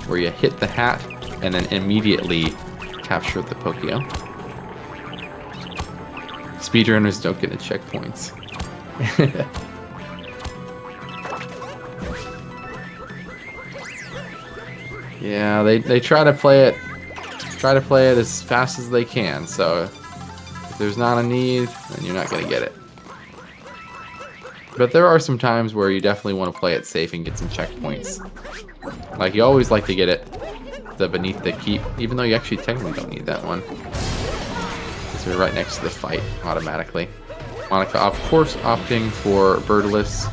where you hit the hat and then immediately capture the Pokio. Speedrunners don't get the checkpoints. Yeah, they try to play it as fast as they can, so if there's not a need, then you're not gonna get it. But there are some times where you definitely want to play it safe and get some checkpoints. Like, you always like to get it the beneath the keep, even though you actually technically don't need that one. Because we're right next to the fight automatically. Monica, of course, opting for birdless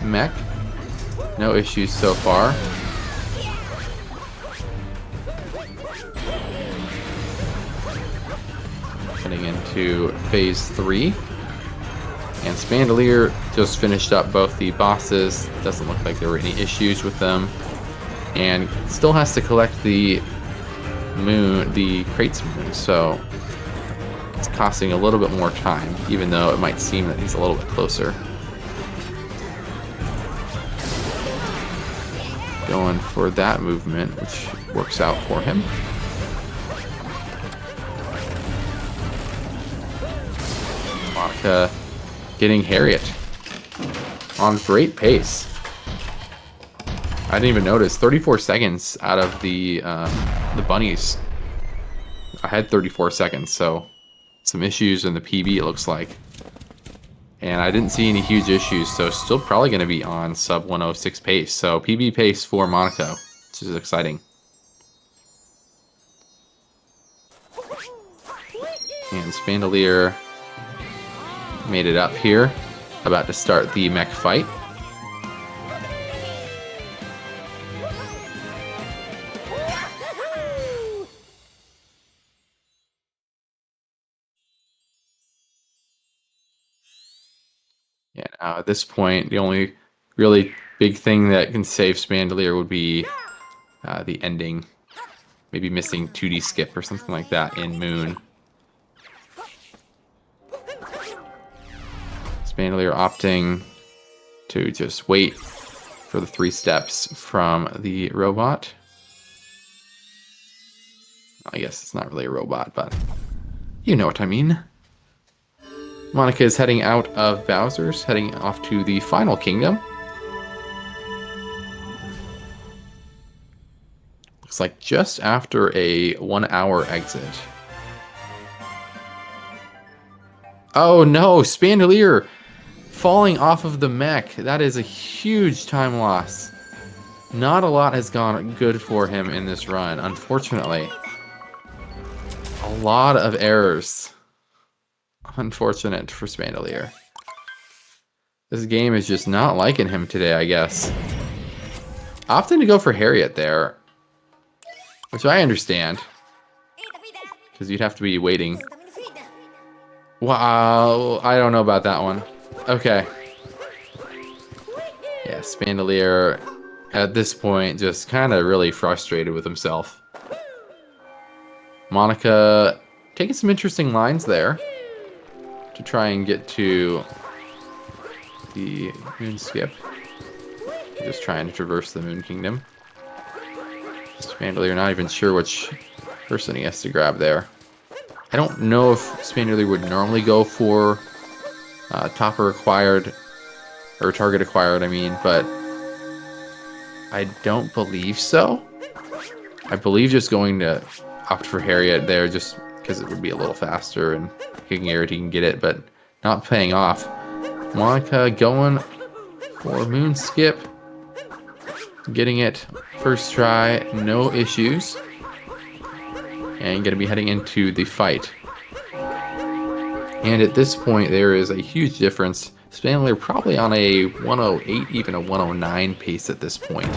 mech. No issues so far. Heading into phase 3. And Spandelier just finished up both the bosses. Doesn't look like there were any issues with them. And still has to collect the the crate's moon, so it's costing a little bit more time, even though it might seem that he's a little bit closer. Going for that movement, which works out for him. Monica getting Harriet on great pace. I didn't even notice. 34 seconds out of the bunnies. I had 34 seconds, so some issues in the PB it looks like. And I didn't see any huge issues, so still probably going to be on sub 106 pace. So PB pace for Monaco, which is exciting. And Spandelier made it up here, about to start the mech fight. Yeah, now at this point, the only really big thing that can save Spandelier would be the ending. Maybe missing 2D skip or something like that in Moon. Spandelier opting to just wait for the 3 steps from the robot. I guess it's not really a robot, but you know what I mean. Monica is heading out of Bowser's, heading off to the final kingdom. Looks like just after a 1-hour exit. Oh no, Spandelier falling off of the mech. That is a huge time loss. Not a lot has gone good for him in this run, unfortunately. A lot of errors. Unfortunate for Spandelier. This game is just not liking him today, I guess. Opting to go for Harriet there, which I understand, because you'd have to be waiting. Wow, I don't know about that one. Okay. Yeah, Spandelier at this point just kind of really frustrated with himself. Monica taking some interesting lines there to try and get to the Moon Skip. Just trying to traverse the Moon Kingdom. Spandelier not even sure which person he has to grab there. I don't know if Spandelier would normally go for topper acquired, or target acquired, I mean, but I don't believe so. I believe just going to opt for Harriet there just because it would be a little faster and kicking Harriet he can get it, but not paying off. Monica going for Moon Skip. Getting it first try, no issues. And going to be heading into the fight. And at this point, there is a huge difference. Spandelier probably on a 108, even a 109 pace at this point.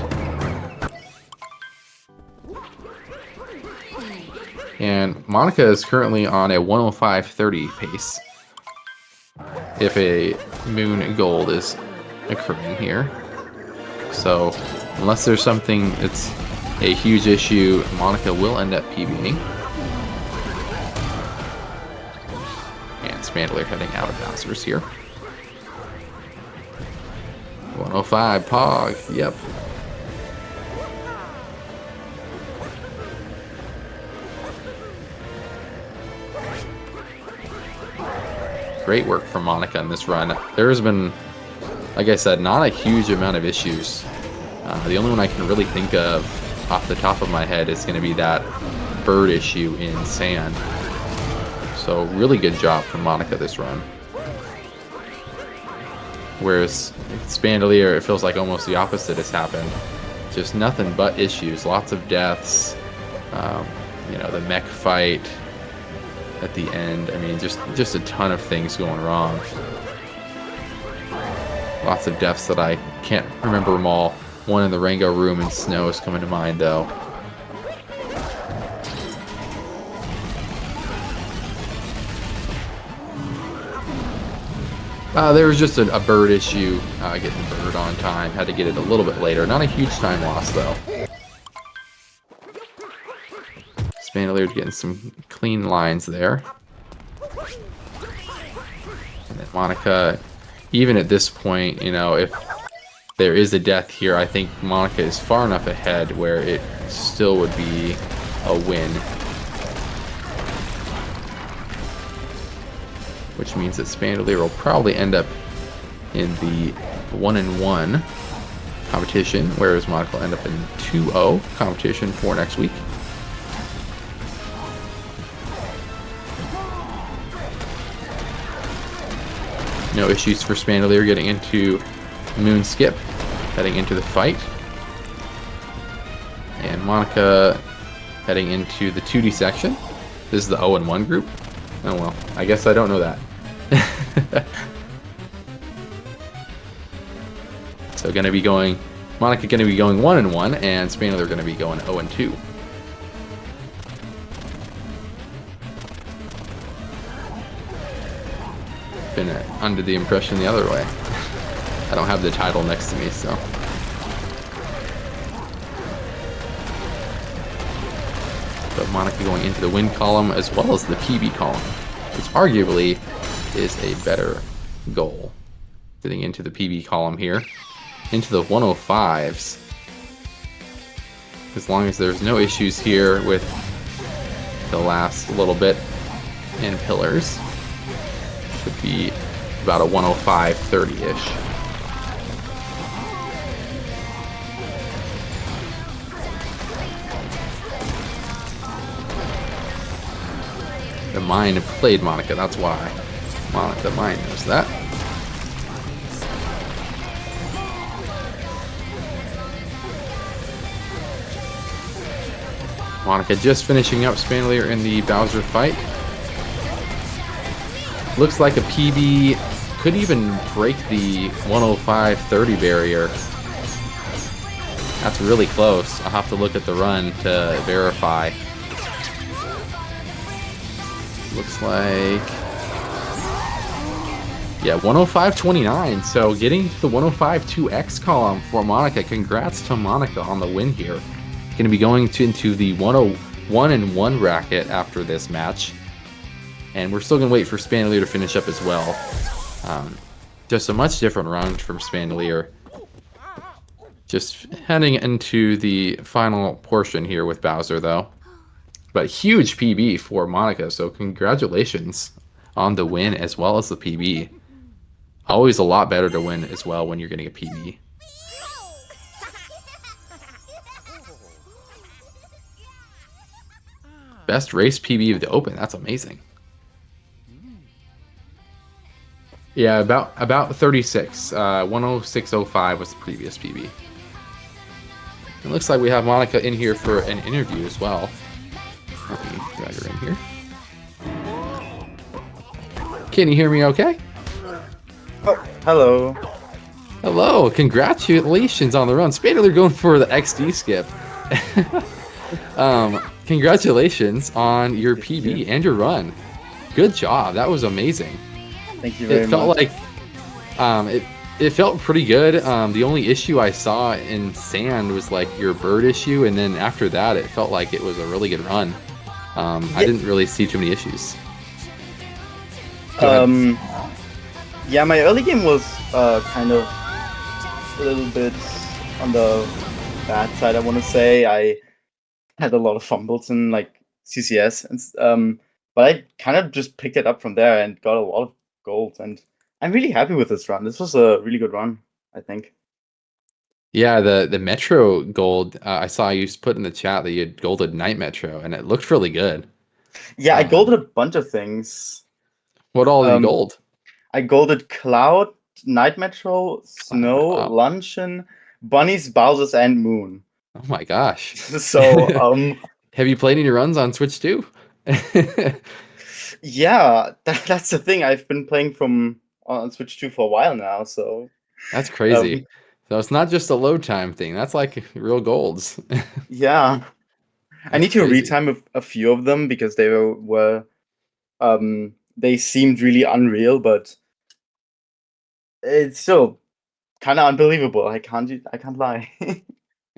And Monica is currently on a 105.30 pace. If a Moon Gold is occurring here. So, unless there's something that's a huge issue, Monica will end up PBing. And Spandelier heading out of Bowser's here. 105, Pog, yep. Great work from Monica in this run. There's been, like I said, not a huge amount of issues. The only one I can really think of off the top of my head is going to be that bird issue in sand. So really good job from Monica this run. Whereas Spandelier, it feels like almost the opposite has happened. Just nothing but issues, lots of deaths. You know, the mech fight at the end. I mean, just a ton of things going wrong. Lots of deaths that I can't remember them all. One in the Rango room in snow is coming to mind, though. There was just a bird issue, getting the bird on time. Had to get it a little bit later. Not a huge time loss, though. Spandelier getting some clean lines there. And then Monica, even at this point, you know, if there is a death here, I think Monica is far enough ahead where it still would be a win. Which means that Spandelier will probably end up in the 1-1 competition, whereas Monica will end up in 2-0 competition for next week. No issues for Spandelier getting into Moon Skip, heading into the fight. And Monica heading into the 2D section. This is the 0-1 group. Oh well, I guess I don't know that. So Monica going to be going 1-1, and Spandelier going to be going 0-2. Been under the impression the other way. I don't have the title next to me, so. But Monica going into the win column as well as the PB column, which arguably is a better goal. Getting into the PB column here, into the 105s. As long as there's no issues here with the last little bit in pillars. Should be about a 105-30-ish. The mind played Monica, that's why. The mind knows that. Monica just finishing up Spandelier in the Bowser fight. Looks like a PB could even break the 105-30 barrier. That's really close. I'll have to look at the run to verify. Looks like... yeah, 105-29. So getting to the 105-2X column for Monica. Congrats to Monica on the win here. Going to be going into the 101-1 bracket after this match. And we're still going to wait for Spandelier to finish up as well. Just a much different run from Spandelier. Just heading into the final portion here with Bowser, though. But huge PB for Monica, so congratulations on the win as well as the PB. Always a lot better to win as well when you're getting a PB. Best race PB of the Open, that's amazing. Yeah, about 36. 106.05 was the previous PB. It looks like we have Monica in here for an interview as well. Let me drag her in here. Can you hear me okay? Oh, hello. Hello, congratulations on the run. Spandelier going for the XD skip. Congratulations on your PB and your run. Good job, that was amazing. Thank you very much. It felt like it felt pretty good. The only issue I saw in sand was like your bird issue, and then after that it felt like it was a really good run. I didn't really see too many issues. Yeah, my early game was kind of a little bit on the bad side, I want to say. I had a lot of fumbles in like CCS, and but I kind of just picked it up from there and got a lot of gold, and I'm really happy with this run. This was a really good run, I think. Yeah, the Metro gold, I saw you put in the chat that you had golded Night Metro, and it looked really good. Yeah, I golded a bunch of things. What all did you gold? I golded Cloud, Night Metro, Snow, Wow. Luncheon, Bunnies, Bowser's, and Moon. Oh my gosh. So, have you played any runs on Switch too? Yeah, that's the thing. I've been playing on Switch 2 for a while now, so... That's crazy. So it's not just a load time thing. That's like real golds. Yeah. I need to retime a few of them because they were they seemed really unreal, but it's still kind of unbelievable. I can't lie.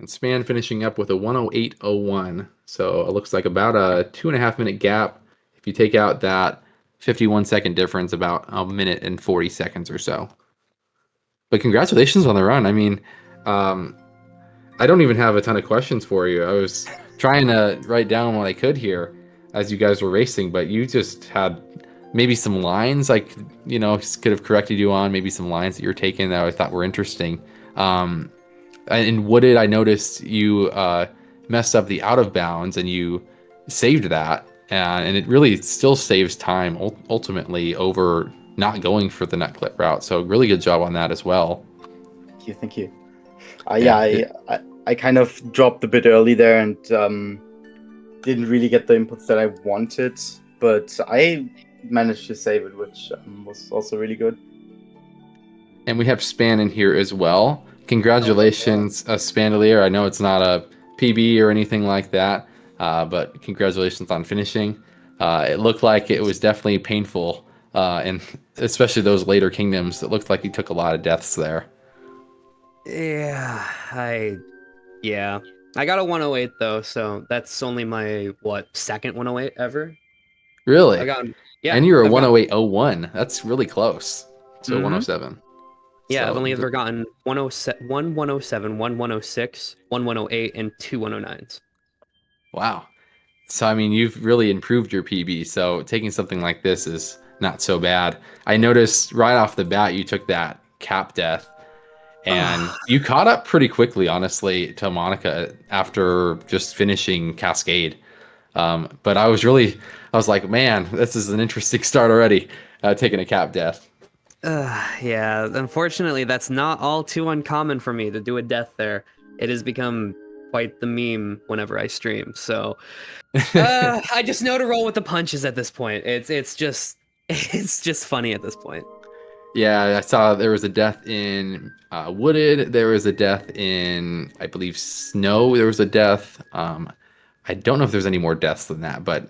And Span finishing up with a 108.01. So it looks like about a 2.5 minute gap. If you take out that 51-second difference, about a minute and 40 seconds or so. But congratulations on the run. I mean, um, I don't even have a ton of questions for you. I was trying to write down what I could here as you guys were racing, but you just had maybe some lines could have corrected you on, maybe some lines that you're taking that I thought were interesting. In Wooded, I noticed you messed up the out of bounds and you saved that, and it really still saves time ultimately over not going for the nut clip route. So really good job on that as well. Thank you. Yeah. I kind of dropped a bit early there and didn't really get the inputs that I wanted, but I managed to save it, which was also really good. And we have Span in here as well. Congratulations, Spandelier. I know it's not a PB or anything like that, but congratulations on finishing. It looked like it was definitely painful, and especially those later kingdoms. It looked like you took a lot of deaths there. Yeah, I got a 108 though, so that's only my second 108 ever. I Really? got And you were a I've got 108.01. That's really close to 107. Yeah, I've So only ever gotten 107, 107, 106, 1108, and two 109s. wow. So, I mean, you've really improved your PB. So, taking something like this is not so bad. I noticed right off the bat you took that cap death, and you caught up pretty quickly, honestly, to Monica after just finishing Cascade. But I was like, man, this is an interesting start already, taking a cap death. Yeah, unfortunately, that's not all too uncommon for me to do a death there. It has become quite the meme whenever I stream. So, I just know to roll with the punches at this point. It's just it's just funny at this point. Yeah, I saw there was a death in Wooded. There was a death in, I believe, Snow. There was a death. I don't know if there's any more deaths than that, but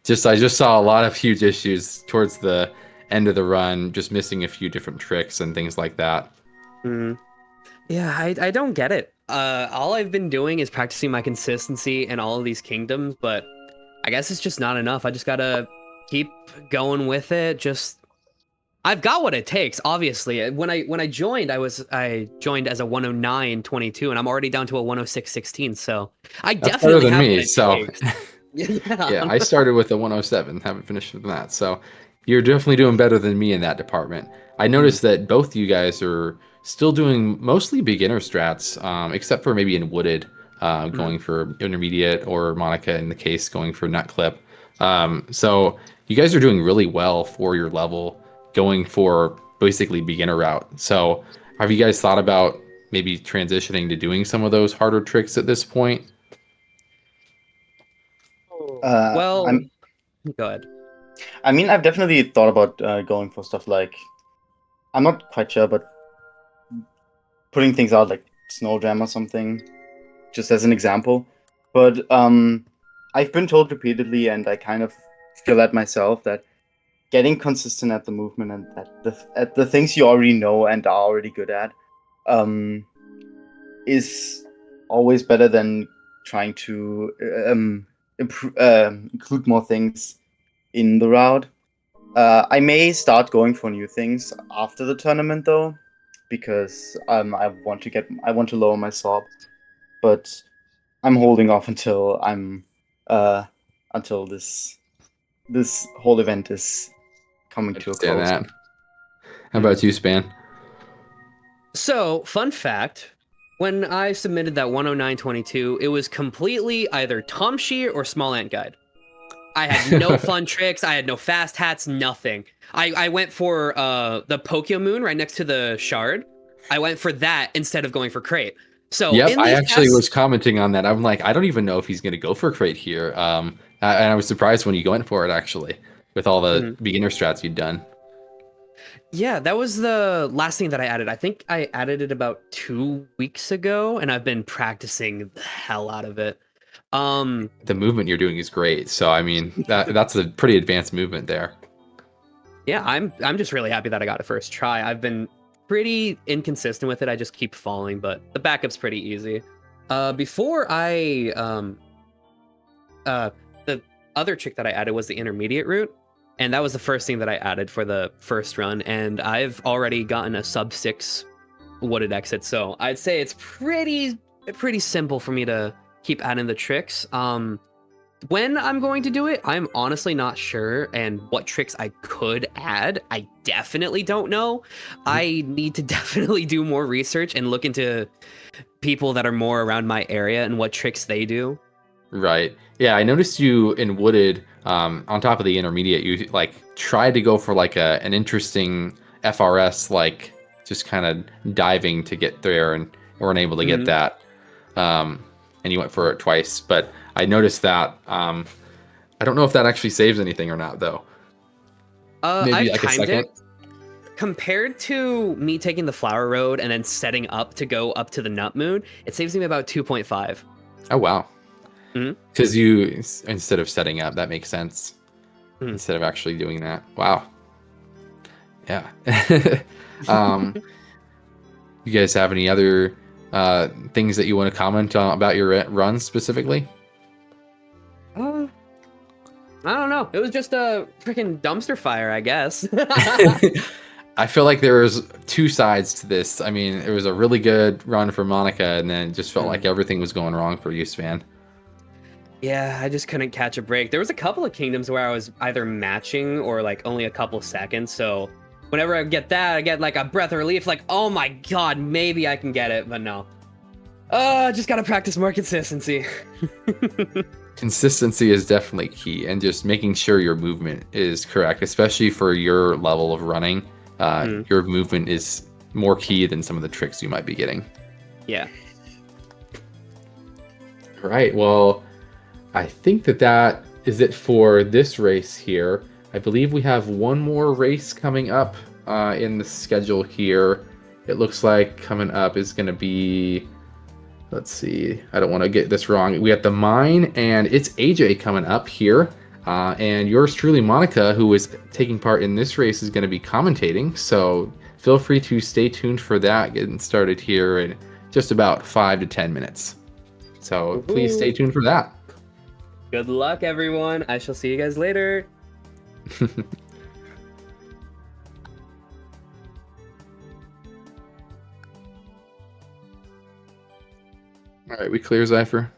I just saw a lot of huge issues towards the end of the run, just missing a few different tricks and things like that. Mm. Yeah, I don't get it. All I've been doing is practicing my consistency in all of these kingdoms, but I guess it's just not enough. I just gotta keep going with it. I've got what it takes, obviously. When I joined, I joined as a 109.22, and I'm already down to a 106.16. So I That's better definitely than have what me. it So takes. Yeah. yeah, I started with a 107, haven't finished with that. So you're definitely doing better than me in that department. I noticed that both you guys are still doing mostly beginner strats, except for maybe in Wooded, going for intermediate, or Monica in the case going for nut clip. So you guys are doing really well for your level, going for basically beginner route. So have you guys thought about maybe transitioning to doing some of those harder tricks at this point? Well, I'm go ahead. I mean, I've definitely thought about going for stuff like, I'm not quite sure, but putting things out like Snow Jam or something, just as an example. But I've been told repeatedly, and I kind of feel that myself, that getting consistent at the movement and at the things you already know and are already good at um, is always better than trying to include more things in the route. I may start going for new things after the tournament though, because I want to lower my SOB, but I'm holding off until uh until this whole event is coming to a Understand close. that. How about you, Span? So, fun fact, when I submitted that 109.22, it was completely either Tom Shear or Small Ant Guide. I had no fun tricks. I had no fast hats, nothing. I went for the Pokyo Moon right next to the shard. I went for that instead of going for crate. So Yep, in I these actually was past, commenting on that. I'm like, I don't even know if he's going to go for crate here. And I was surprised when you went for it, actually, with all the Mhm. beginner strats you'd done. Yeah, that was the last thing that I added. I think I added it about 2 weeks ago, and I've been practicing the hell out of it. The movement you're doing is great. So, I mean, that's a pretty advanced movement there. Yeah, I'm just really happy that I got it first try. I've been pretty inconsistent with it. I just keep falling, but the backup's pretty easy. Before I the other trick that I added was the intermediate route, and that was the first thing that I added for the first run, and I've already gotten a sub 6 wooded exit, so I'd say it's pretty simple for me to keep adding the tricks. When I'm going to do it, I'm honestly not sure, and what tricks I could add, I definitely don't know. I need to definitely do more research and look into people that are more around my area and what tricks they do. Right. Yeah, I noticed you in Wooded, on top of the intermediate, you like tried to go for like an interesting FRS, like just kind of diving to get there and weren't able to get Mhm. that. And you went for it twice, but I noticed that. I don't know if that actually saves anything or not, though. Maybe I've like a timed second. it. Compared to me taking the flower road and then setting up to go up to the nut moon, it saves me about 2.5. Oh wow. Mhm. Because you instead of setting up, that makes sense. Mhm. Instead of actually doing that. Wow. Yeah. um, you guys have any other things that you want to comment on about your run specifically? Uh, I don't know. It was just a freaking dumpster fire, I guess. I feel like there was two sides to this. I mean, it was a really good run for Monica, and then it just felt like Mm. everything was going wrong for you, Span. Yeah, I just couldn't catch a break. There was a couple of kingdoms where I was either matching or like only a couple seconds. So whenever I get that, I get like a breath of relief. Like, oh my god, maybe I can get it, but no. Just gotta practice more consistency. Consistency is definitely key, and just making sure your movement is correct, especially for your level of running. Mm, Your movement is more key than some of the tricks you might be getting. yeah. Right. Well, I think that is it for this race here. I believe we have one more race coming up in the schedule here. It looks like coming up is going to be, let's see, I don't want to get this wrong. We have the Mine, and it's AJ coming up here. And yours truly, Monica, who is taking part in this race, is going to be commentating. So feel free to stay tuned for that, getting started here in just about 5 to 10 minutes. So please stay Woohoo. tuned for that. Good luck, everyone. I shall see you guys later. All right, we clear, Zypher.